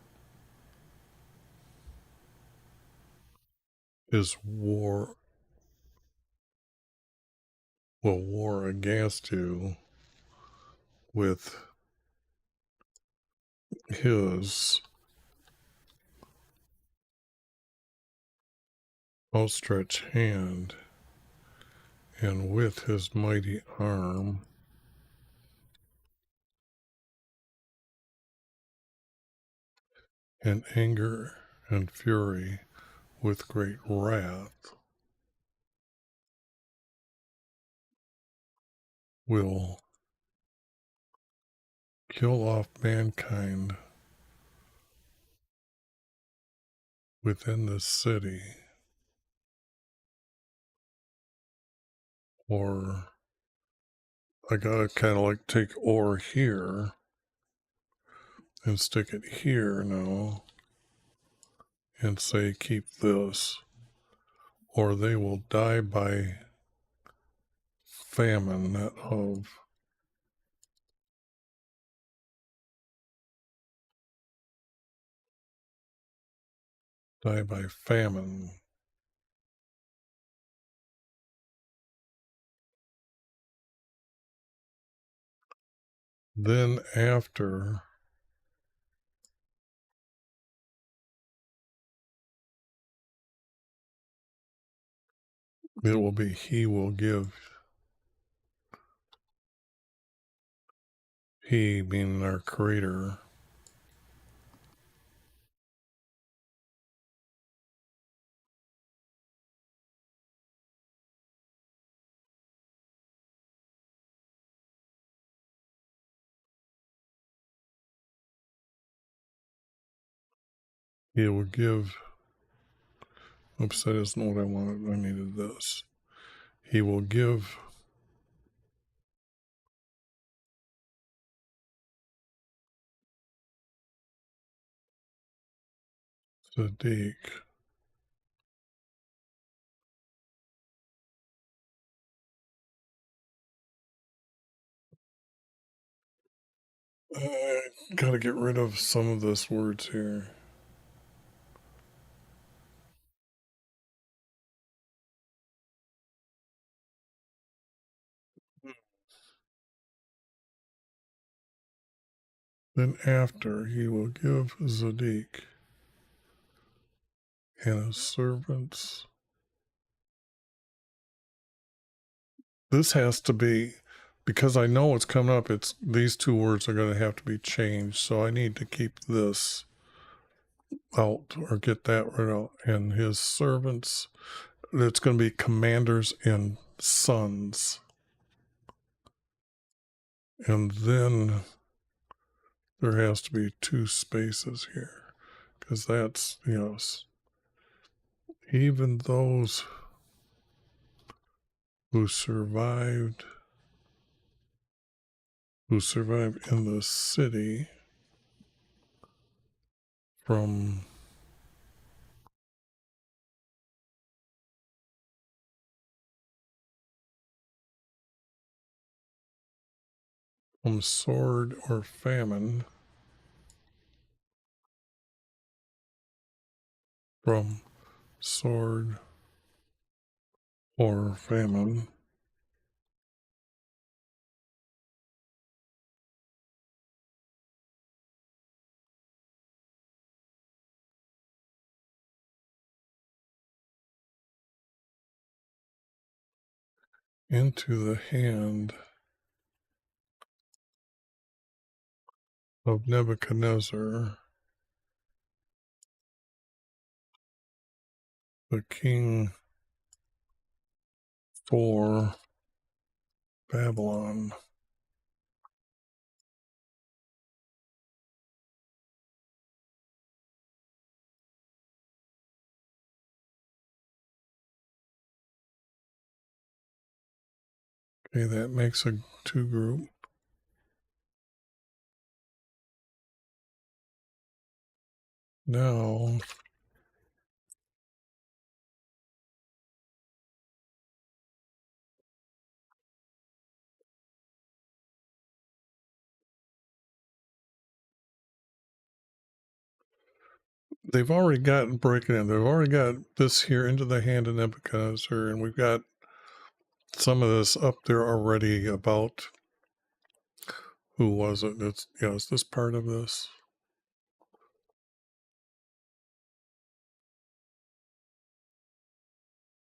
is will war against you with his outstretched hand and with his mighty arm, and anger and fury with great wrath will kill off mankind within this city. Or I gotta kind of like take or here and stick it here now and say keep this, or they will die by famine, not of. Die by famine. Then after, it will be he will give, he being our creator, He will give. Oops, that isn't what I wanted. I needed this. He will give Sadiq I gotta get rid of some of this words here. Then after he will give Zadik and his servants. This has to be, because I know what's coming up, it's these two words are going to have to be changed. So I need to keep this out or get that right out. And his servants, it's going to be commanders and sons. And then there has to be two spaces here because that's, even those who survived in the city from sword or famine, from sword or famine, into the hand of Nebuchadnezzar, the king for Babylon. Okay, that makes a two group. Now, they've already got breaking in. They've already got this here into the hand of Nebuchadnezzar, and we've got some of this up there already about who was it? It's is this part of this?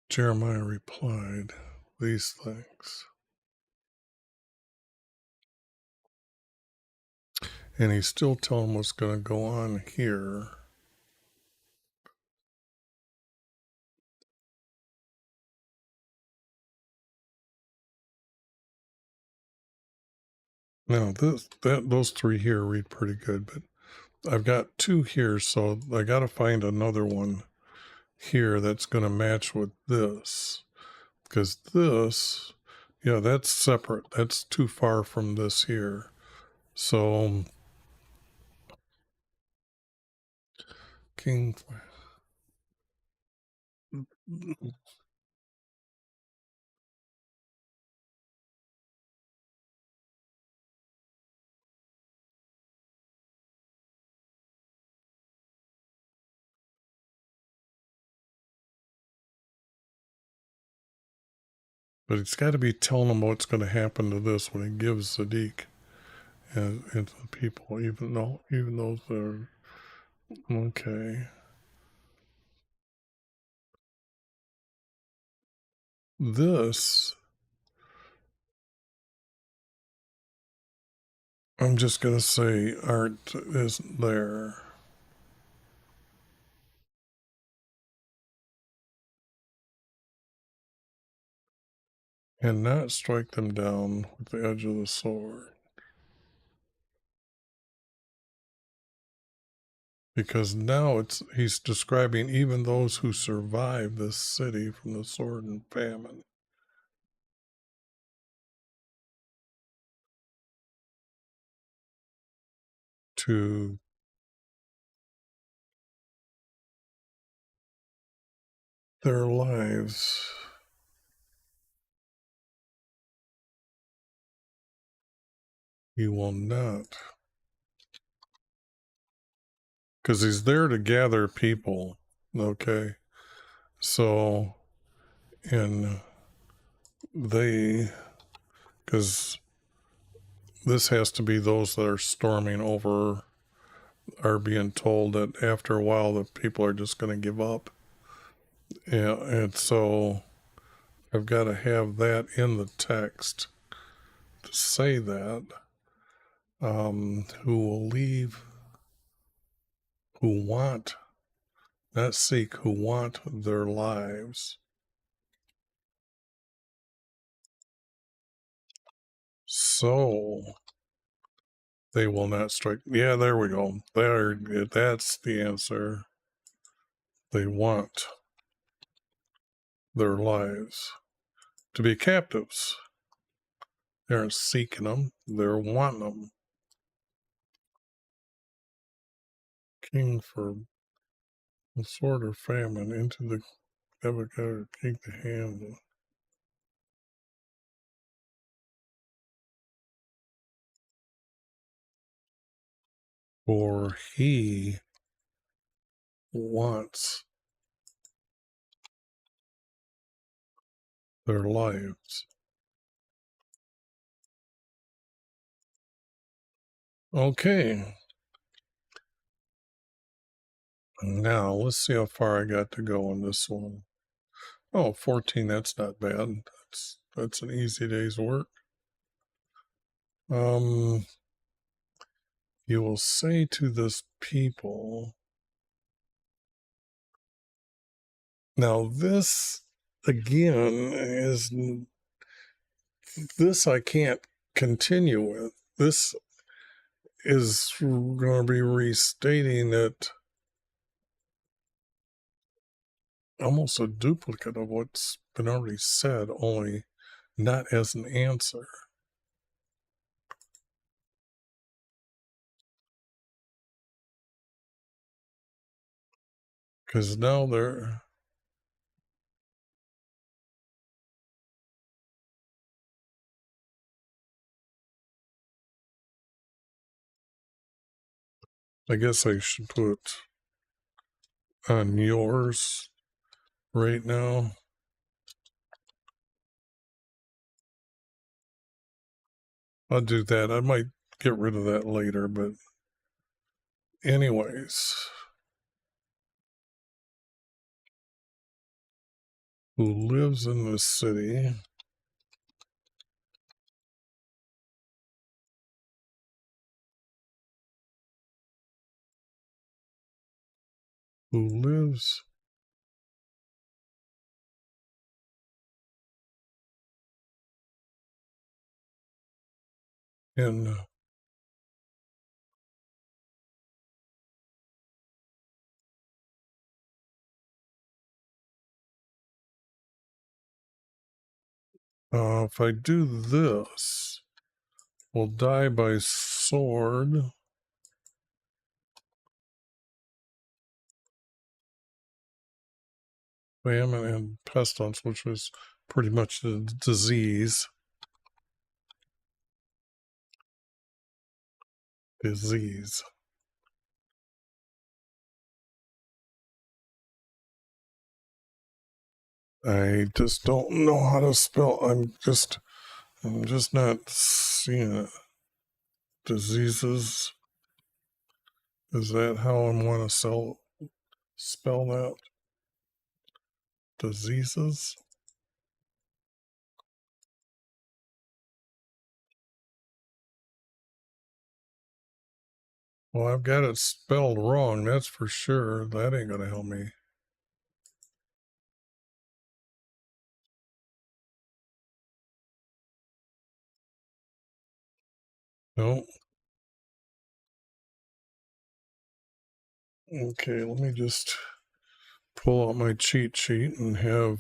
Jeremiah replied these things. And he's still telling what's going to go on here. Now, those three here read pretty good, but I've got two here, so I got to find another one here that's going to match with this. Because this, that's separate. That's too far from this here. So, King. But it's got to be telling them what's going to happen to this when he gives Sadiq and the people, even those that are okay. This, I'm just going to say art isn't there. And not strike them down with the edge of the sword. Because now he's describing even those who survive this city from the sword and famine. To their lives. He will not. Because he's there to gather people. Okay. So, and they, because this has to be those that are storming over, are being told that after a while the people are just going to give up. And so I've got to have that in the text to say that. Who will leave, who want, not seek, who want their lives. So they will not strike. Yeah, there we go. That's the answer. They want their lives to be captives. They aren't seeking them, they're wanting them. King for the sword or famine into the avocado, take the hand. For he wants their lives. Okay. Now let's see how far I got to go on this one. Oh, 14, that's not bad. That's an easy day's work. You will say to this people. Now this again is this I can't continue with. This is going to be restating it, almost a duplicate of what's been already said, only not as an answer. Because now I guess I should put on yours right now. I'll do that. I might get rid of that later, but anyways, who lives in this city who lives in if I do this, will die by sword, famine, and pestilence, which was pretty much the disease. I just don't know how to spell. I'm just not seeing it. Diseases. Is that how I want to spell that? Diseases. Well, I've got it spelled wrong, that's for sure. That ain't gonna help me. No. Okay, let me just pull out my cheat sheet and have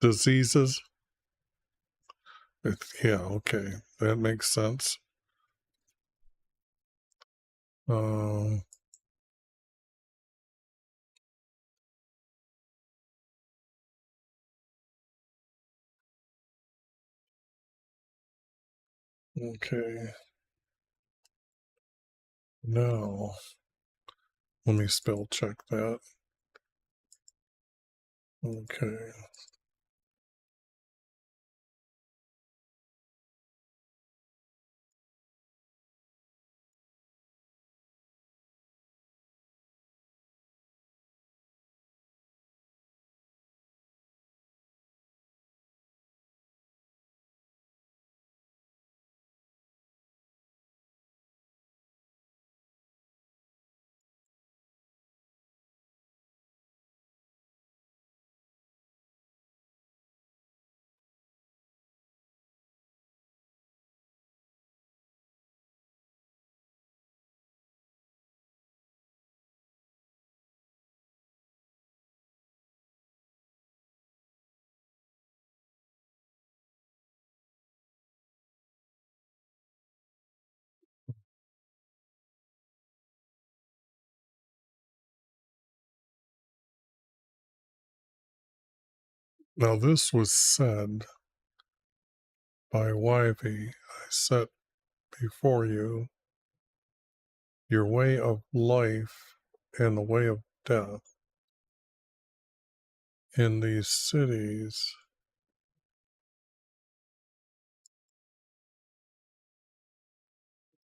diseases. Yeah, okay, that makes sense. Okay. Now, let me spell check that. Okay. Now, this was said by YV. I set before you your way of life and the way of death. In these cities,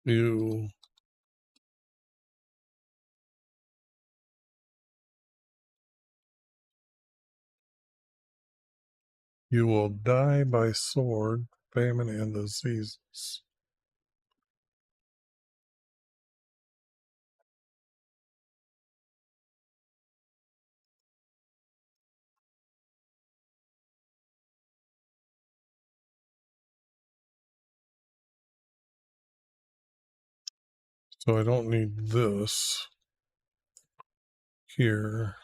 you will die by sword, famine, and diseases. So I don't need this here.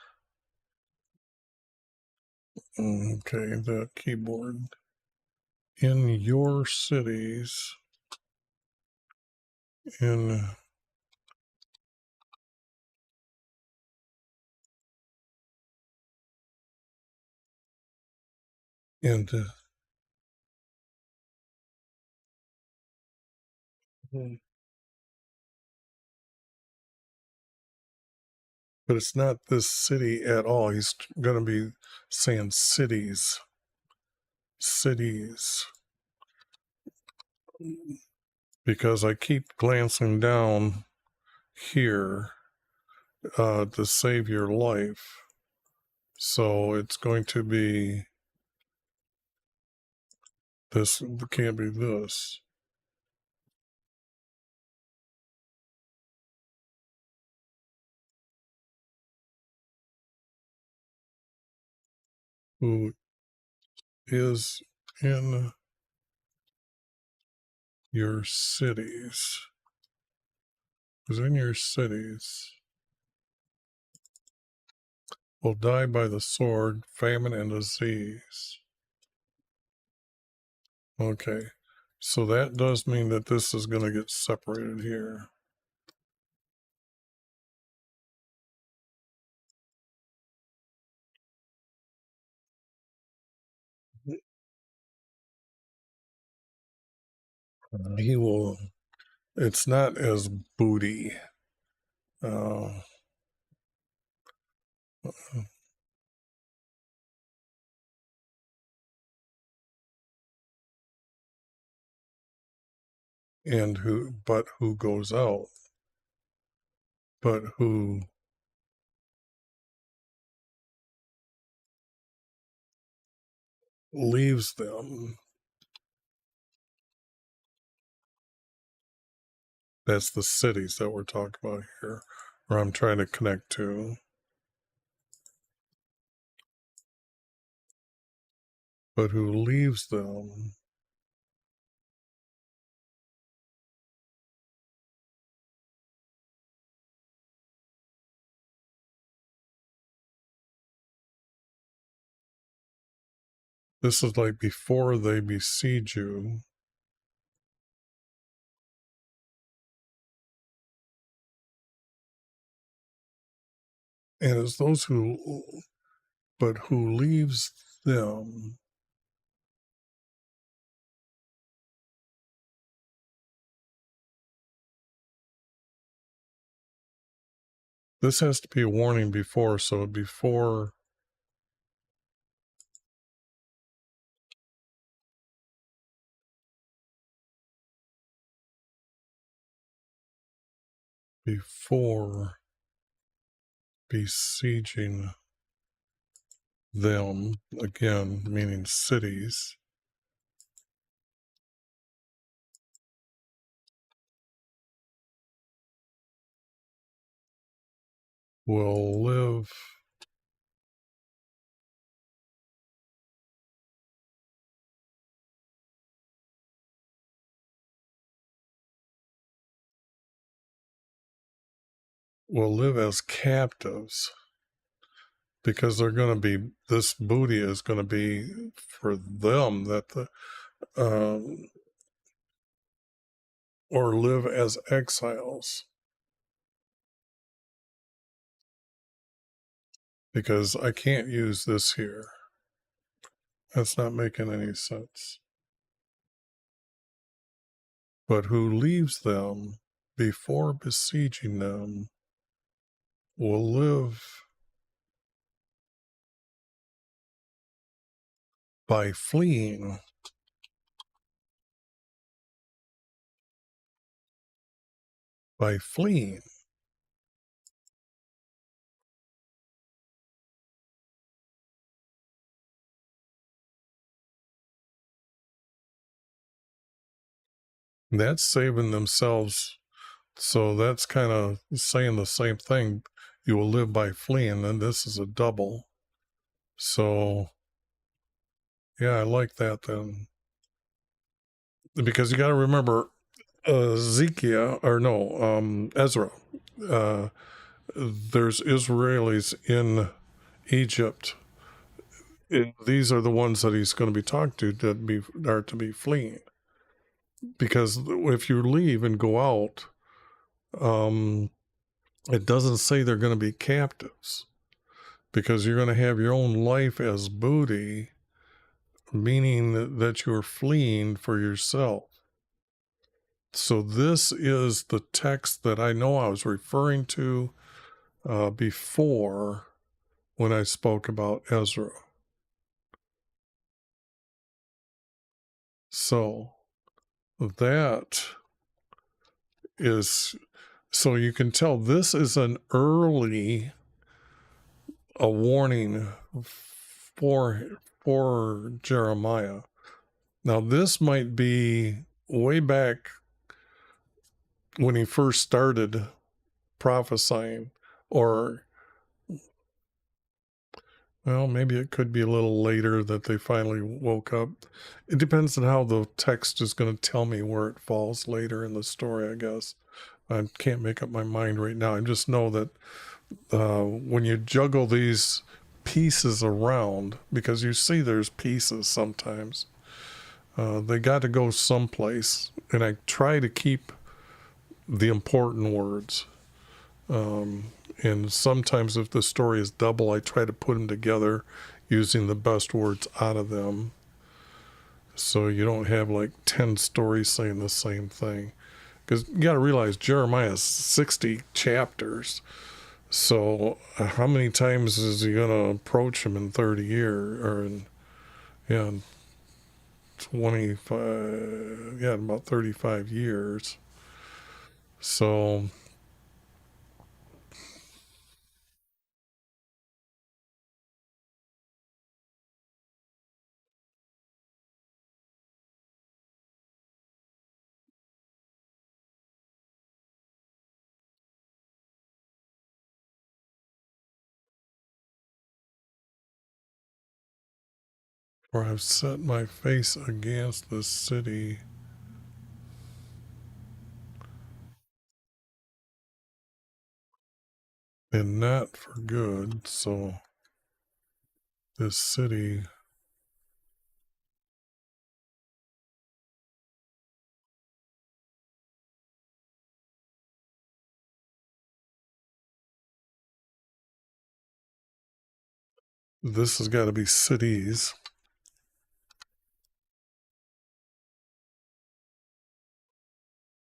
Okay, the keyboard. In your cities, in and but it's not this city at all. He's going to be saying cities, because I keep glancing down here to save your life. So it's going to be this. It can't be this. Who is in your cities? Who's in your cities will die by the sword, famine, and disease. Okay, so that does mean that this is going to get separated here. He will, it's not as booty. Uh, and who goes out, but who leaves them. That's the cities that we're talking about here, or I'm trying to connect to. But who leaves them This is like before they besiege you. And it's those but who leaves them. This has to be a warning before, so before besieging them, again, meaning cities, will live as captives, because they're going to be, this booty is going to be for them, that the or live as exiles, because I can't use this here. That's not making any sense. But who leaves them before besieging them will live by fleeing. By fleeing. That's saving themselves. So that's kind of saying the same thing. You will live by fleeing, and this is a double. So, yeah, I like that then. Because you got to remember, Ezra. There's Israelis in Egypt. These are the ones that he's going to be talking to that are to be fleeing. Because if you leave and go out, it doesn't say they're going to be captives, because you're going to have your own life as booty, meaning that you're fleeing for yourself. So this is the text that I know I was referring to before when I spoke about Ezra. So that is, so you can tell this is a warning for Jeremiah. Now this might be way back when he first started prophesying, or well, maybe it could be a little later that they finally woke up. It depends on how the text is going to tell me where it falls later in the story, I guess. I can't make up my mind right now. I just know that when you juggle these pieces around, because you see there's pieces sometimes, they got to go someplace. And I try to keep the important words. And sometimes if the story is double, I try to put them together using the best words out of them. So you don't have like 10 stories saying the same thing. Because you got to realize Jeremiah has 60 chapters. So how many times is he going to approach him in 30 years? Or in 25, about 35 years. So for I've set my face against the city, and not for good. So this city This has got to be cities.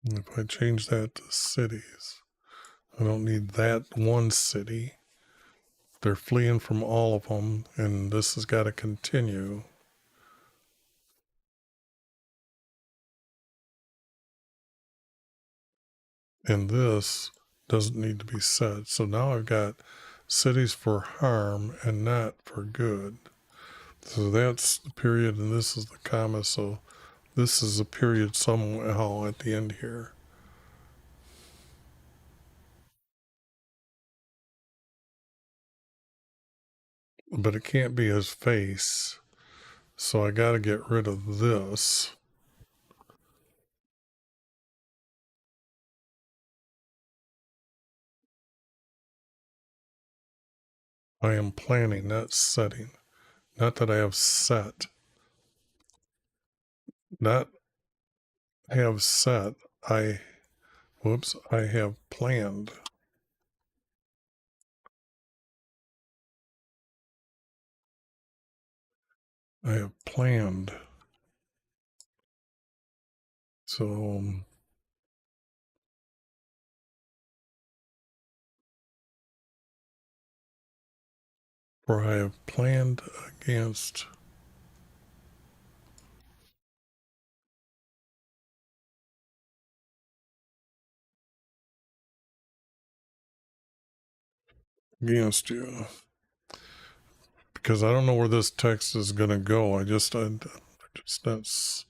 If I change that to cities, I don't need that one city. They're fleeing from all of them, and this has got to continue. And this doesn't need to be said. So now I've got cities for harm and not for good. So that's the period, and this is the comma. So this is a period somehow at the end here. But it can't be his face. So I got to get rid of this. I am planning, not setting. Not that I have set. Not have set. I have planned. I have planned. So for I have planned against you, because I don't know where this text is going to go. I just that's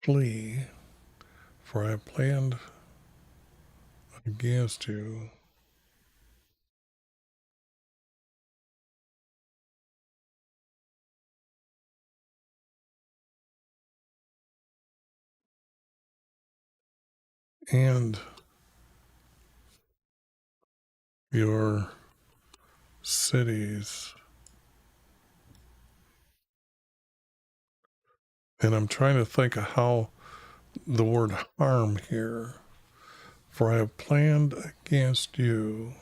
flee, for I have planned against you. And your cities. And I'm trying to think of how the word harm here. For I have planned against you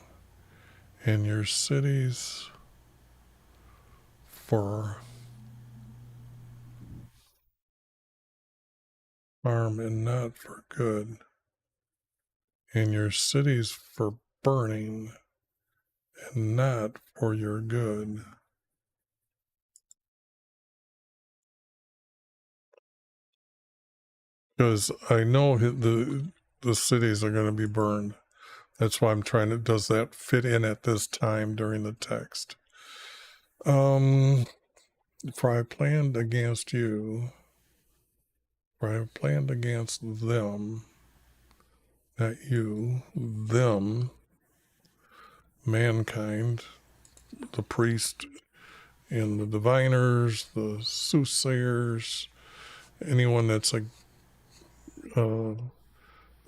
and your cities for harm and not for good, and your cities for burning and not for your good. Because I know the cities are going to be burned. That's why I'm trying to. Does that fit in at this time during the text? For I planned against you. For I have planned against them, not you, them, mankind, the priest and the diviners, the soothsayers, anyone that's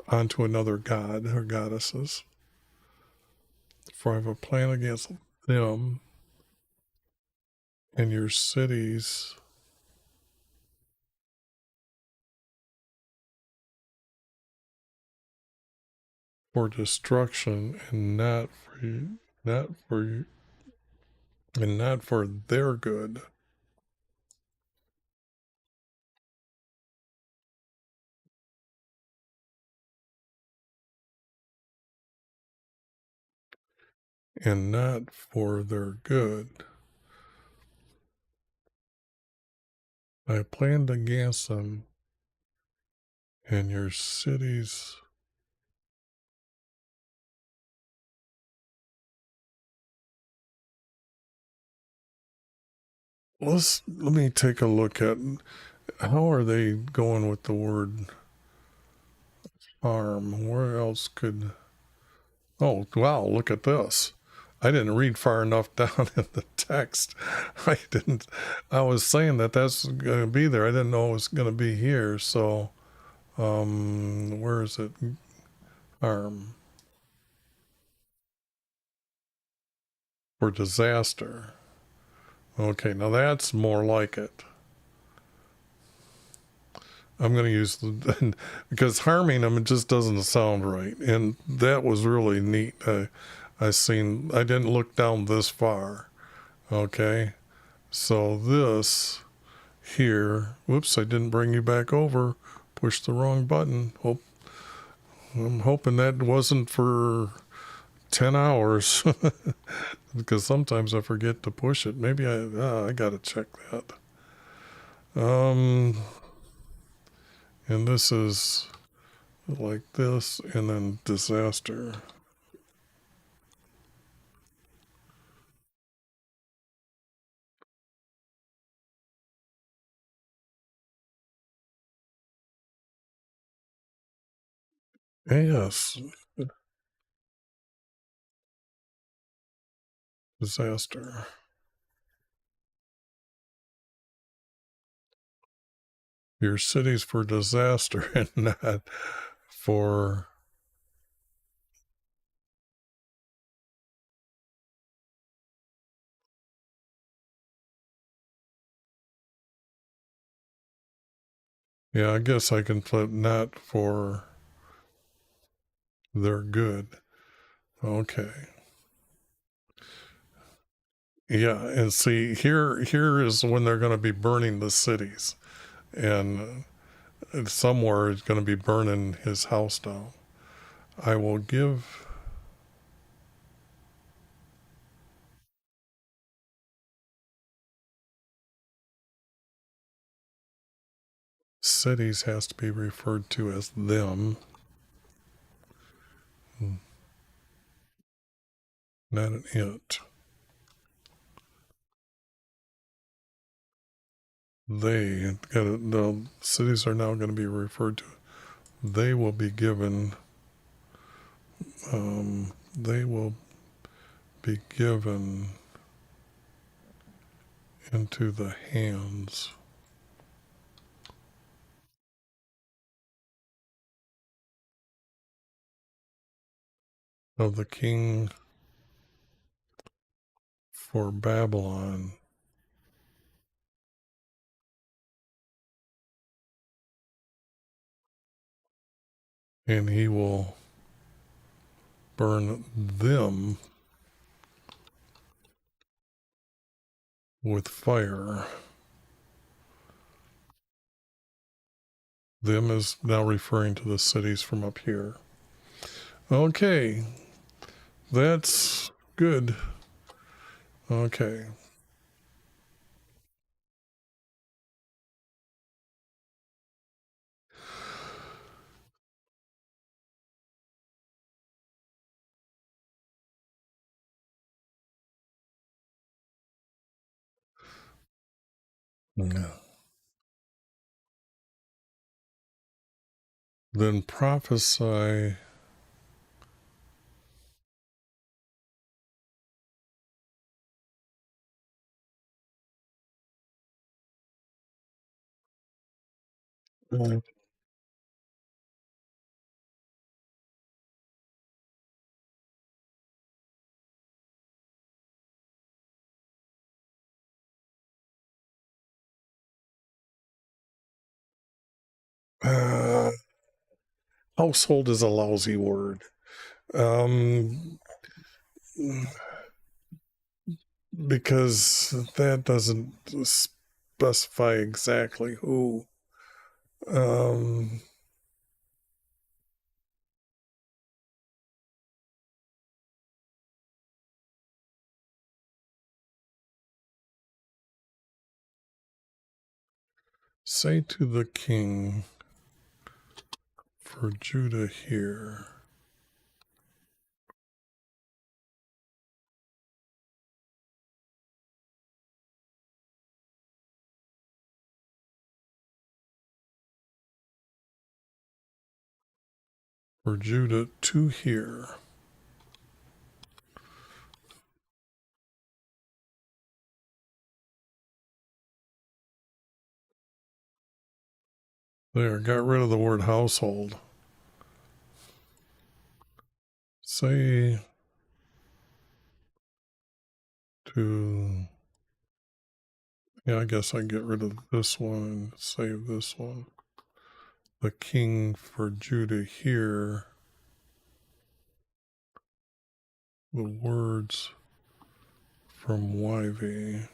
onto another god or goddesses. For I have a plan against them and your cities for destruction and not for you, not for you, and not for their good. And not for their good. I planned against them and your cities. Let me take a look at how are they going with the word harm. Where else could? Oh wow! Look at this. I didn't read far enough down in the text. I was saying that that's going to be there. I didn't know it was going to be here. So, where is it? Harm for disaster. Okay, now that's more like it. I'm going to use because harming them, it just doesn't sound right. And that was really neat. I didn't look down this far. Okay. So this here, whoops, I didn't bring you back over. Pushed the wrong button. I'm hoping that wasn't for 10 hours because sometimes I forget to push it. Maybe I got to check that. And this is like this, and then disaster. Yes, disaster. Your city's for disaster and not for. Yeah, I guess I can put not for their good. Okay. Yeah, and see here is when they're going to be burning the cities, and somewhere is going to be burning his house down. I will give cities has to be referred to as them, not an it. The cities are now going to be referred to. They will be given. They will be given into the hands of the king for Babylon, and he will burn them with fire. Them is now referring to the cities from up here. Okay, that's good. Okay. Then prophesy uh, household is a lousy word. Um, because that doesn't specify exactly who. Um, say to the king for Judah here. For Judah to hear. There, got rid of the word household. Say to, yeah, I guess I get rid of this one and save this one. The king for Judah here the words from YV.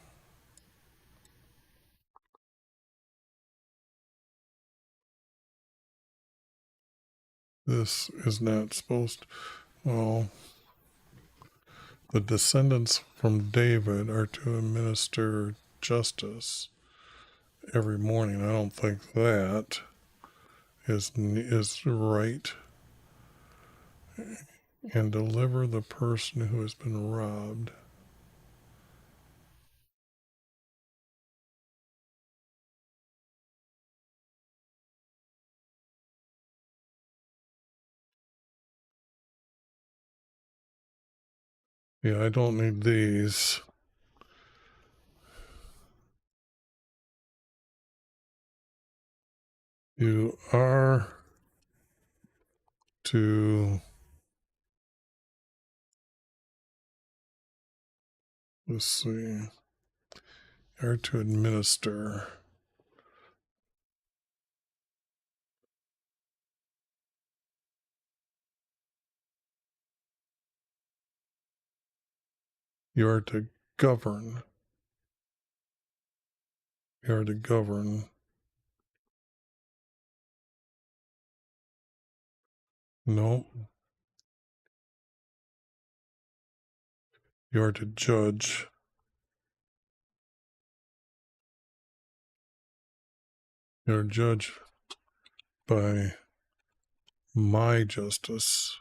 This is not supposed to, well, the descendants from David are to administer justice every morning. I don't think that is right. And deliver the person who has been robbed. Yeah, I don't need these. You are to, let's see, are to administer. You are to govern. You are to govern. No. You are to judge. You are judged by my justice.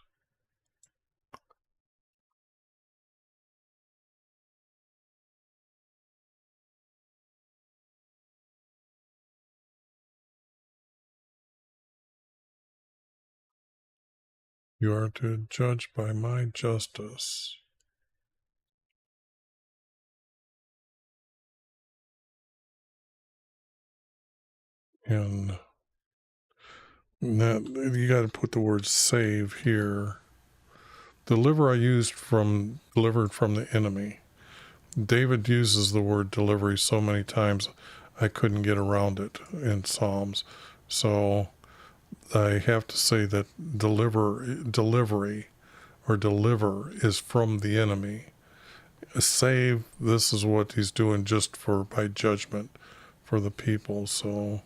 You are to judge by my justice. And that, you got to put the word save here. Deliver I used from delivered from the enemy. David uses the word delivery so many times I couldn't get around it in Psalms. So I have to say that delivery or deliver is from the enemy. Save, this is what he's doing just by judgment for the people. So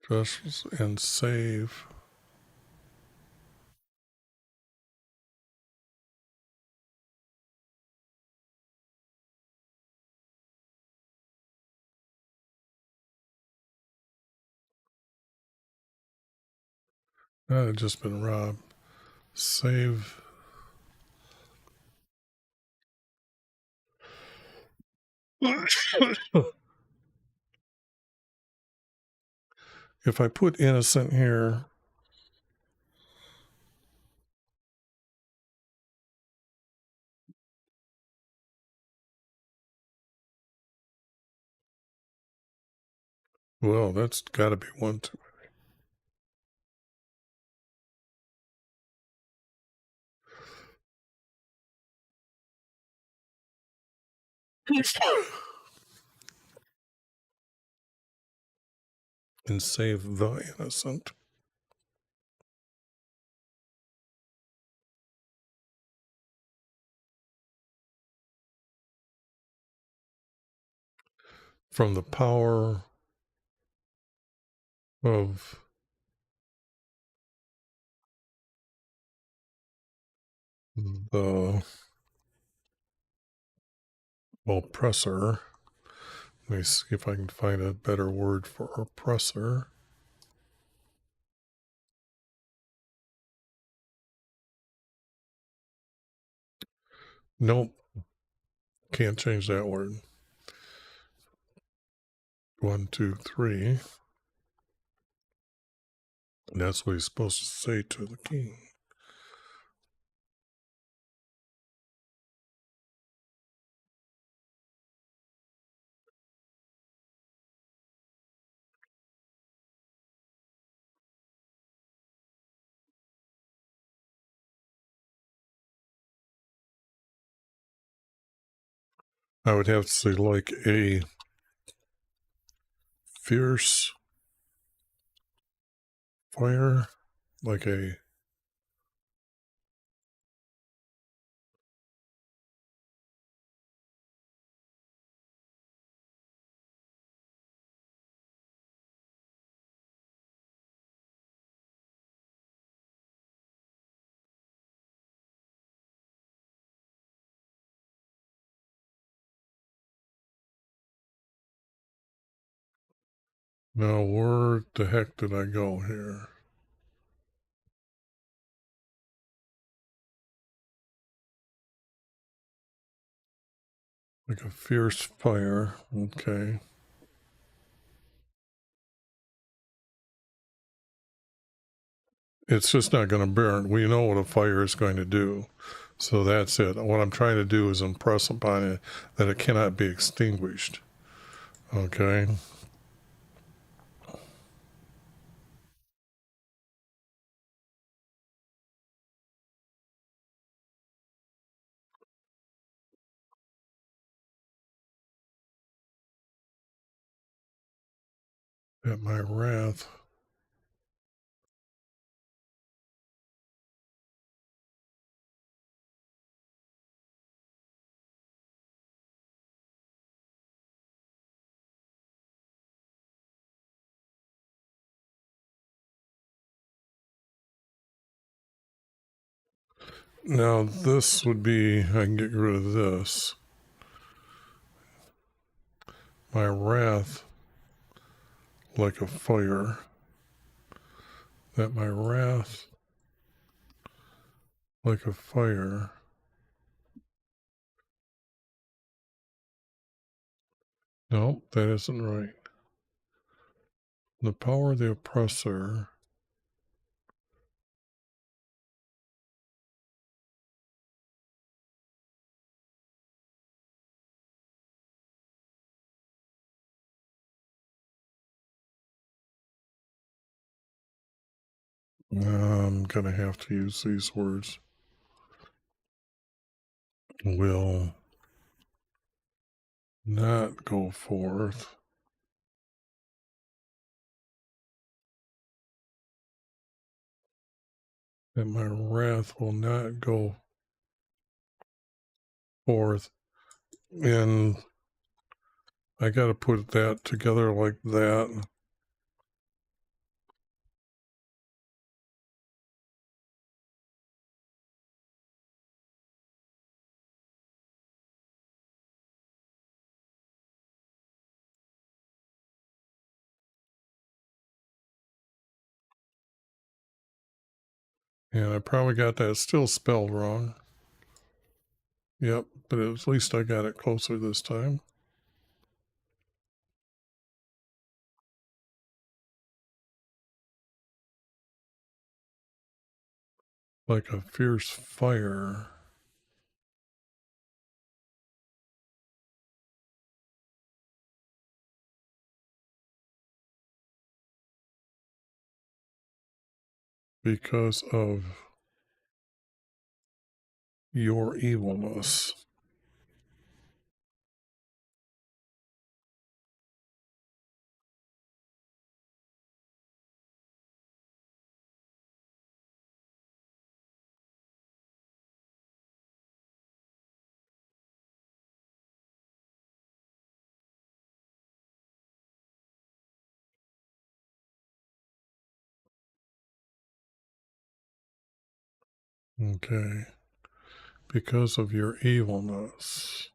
just and save. I had just been robbed. Save. If I put innocent here, well, that's got to be one too. And save the innocent. From the power of the oppressor. Let me see if I can find a better word for oppressor. Nope, can't change that word. 1, 2, 3. And that's what he's supposed to say to the king. I would have to say, like a fierce fire like a now where the heck did I go here? Like a fierce fire. Okay. It's just not going to burn. We know what a fire is going to do. So that's it. What I'm trying to do is impress upon it that it cannot be extinguished. Okay. That my wrath now this would be, I can get rid of this. My wrath like a fire. That my wrath like a fire. No, that isn't right. The power of the oppressor I'm going to have to use these words. Will not go forth. That my wrath will not go forth. And I got to put that together like that. And I probably got that still spelled wrong. Yep, but at least I got it closer this time. Like a fierce fire. Because of your evilness. Okay. Because of your evilness.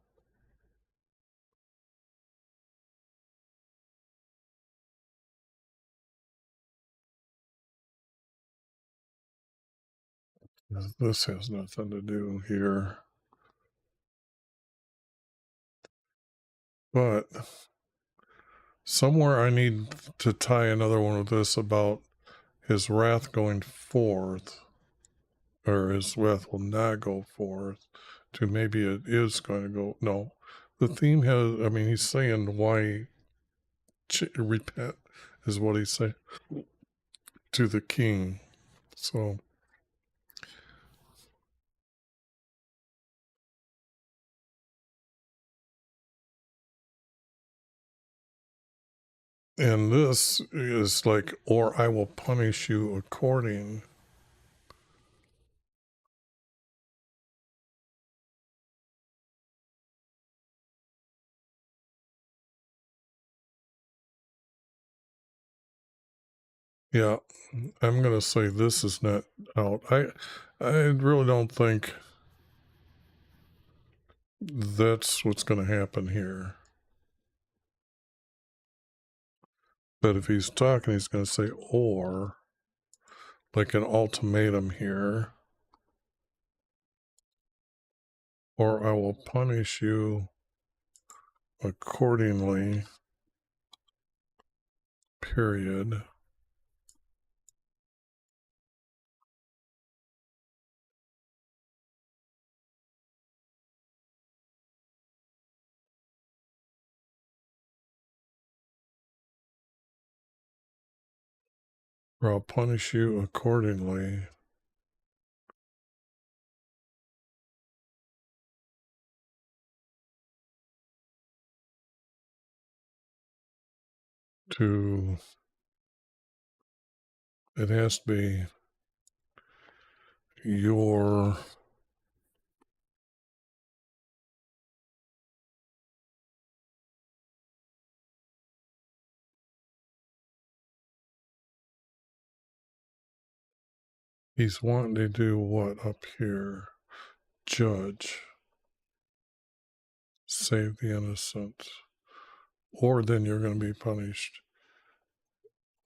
This has nothing to do here. But somewhere I need to tie another one with this about his wrath going forth, or his wrath will not go forth, to maybe it is going to go. No, the theme has, I mean, he's saying why repent is what he's saying to the king. So, and this is like, or I will punish you according Yeah, I'm going to say this is not out. I really don't think that's what's going to happen here. But if he's talking, he's going to say or, like an ultimatum here. Or I will punish you accordingly, period. Or I'll punish you accordingly to, it has to be your he's wanting to do what up here? Judge, save the innocent, or then you're going to be punished,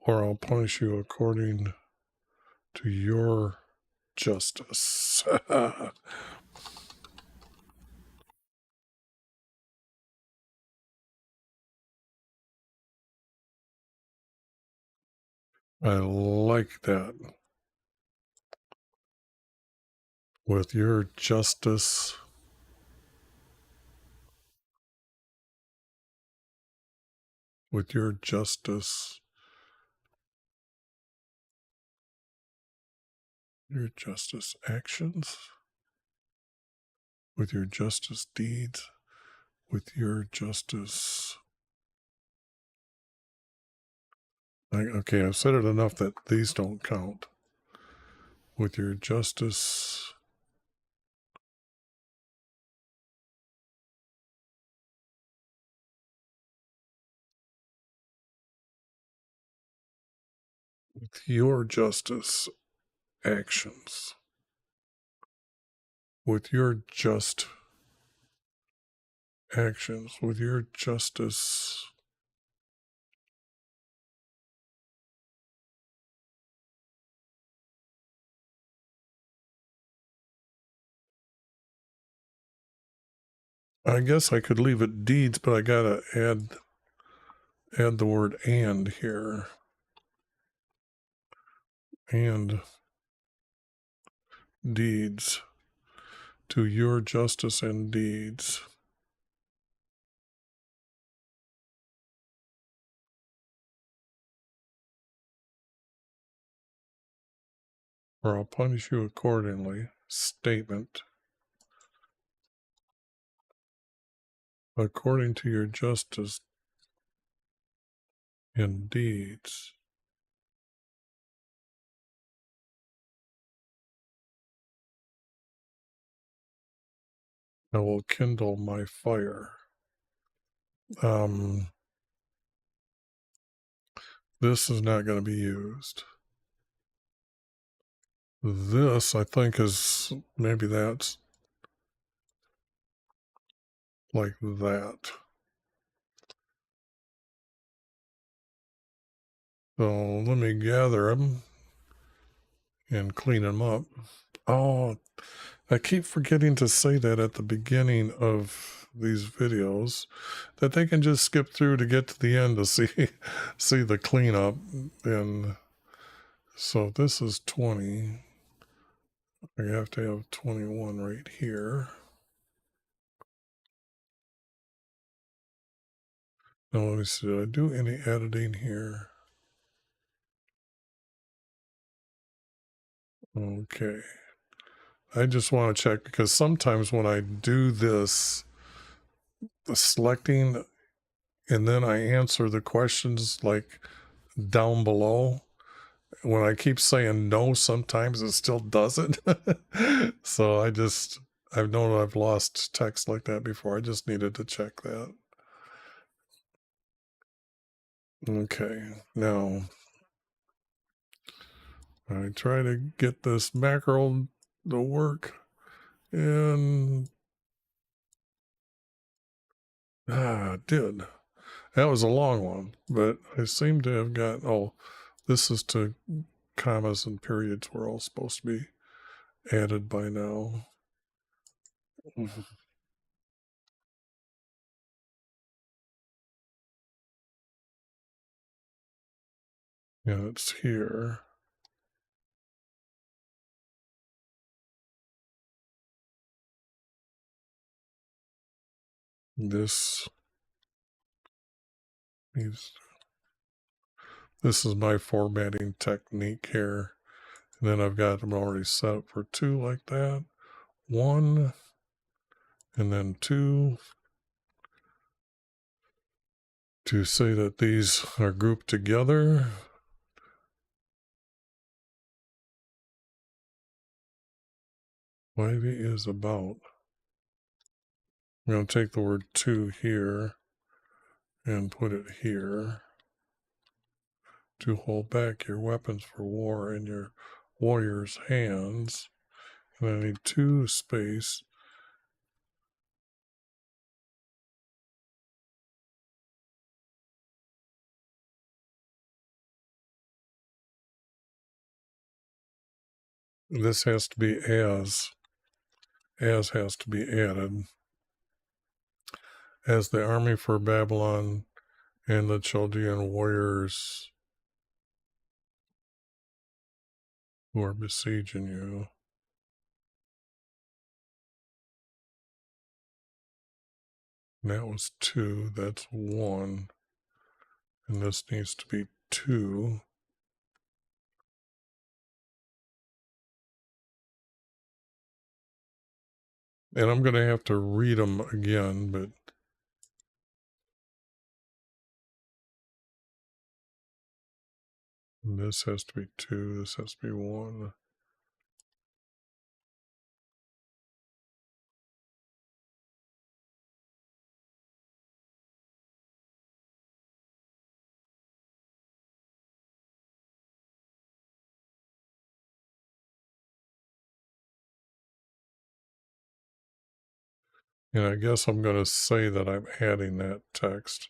or I'll punish you according to your justice. I like that. With your justice, with your justice, your justice actions, with your justice deeds, with your justice. Okay, I've said it enough that these don't count. With your justice, with your justice actions, with your just actions, with your justice. I guess I could leave it deeds, but I gotta add the word and here. And deeds, to your justice and deeds. Or I'll punish you accordingly. Statement. According to your justice and deeds. I will kindle my fire. This is not going to be used. This, I think, is maybe that's like that. So let me gather them and clean them up. Oh, I keep forgetting to say that at the beginning of these videos, that they can just skip through to get to the end to see the cleanup. And so this is 20. I have to have 21 right here. Now let me see, did I do any editing here? Okay. I just want to check because sometimes when I do this, the selecting, and then I answer the questions like down below, when I keep saying no, sometimes it still does it. So I've known I've lost text like that before. I just needed to check that. Okay, now I try to get this macro to work, and it did. That was a long one, but I seem to have got, this is to commas and periods were all supposed to be added by now. Yeah, it's here. This is my formatting technique here. And then I've got them already set up for 2 like that. 1, and then 2, to say that these are grouped together. YV is about. I'm going to take the word 2 here and put it here. To hold back your weapons for war in your warrior's hands. And I need 2 space. This has to be as has to be added. As the army for Babylon and the Chaldean warriors who are besieging you. And that was 2, that's 1. And this needs to be 2. And I'm going to have to read them again, but this has to be 2, this has to be 1. And I guess I'm going to say that I'm adding that text.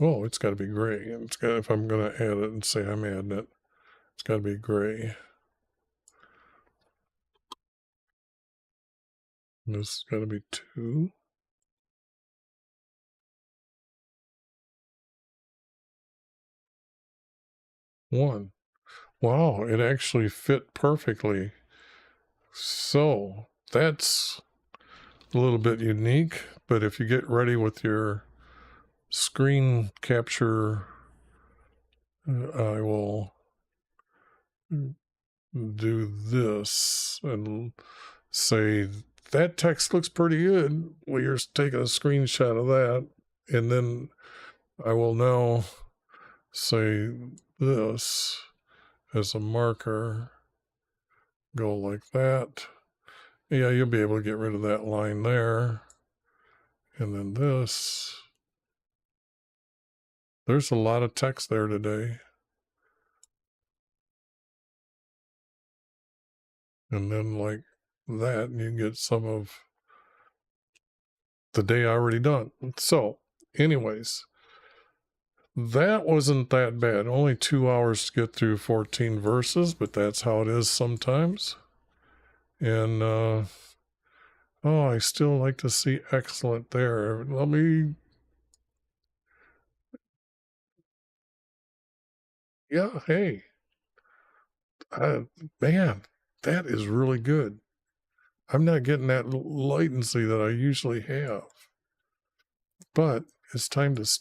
Oh, it's got to be gray. It's got, if I'm going to add it and say I'm adding it, it's got to be gray. This has got to be 2. One. Wow, it actually fit perfectly. So that's a little bit unique, but if you get ready with your screen capture, I will do this and say that text looks pretty good. Well, you're taking a screenshot of that, and then I will now say this as a marker, go like that. Yeah, you'll be able to get rid of that line there. And then this. There's a lot of text there today. And then like that, you get some of the day already done. So anyways, that wasn't that bad. Only 2 hours to get through 14 verses, but that's how it is sometimes. And I still like to see excellent there. Let me, yeah, hey, man, that is really good. I'm not getting that latency that I usually have, but it's time to stop.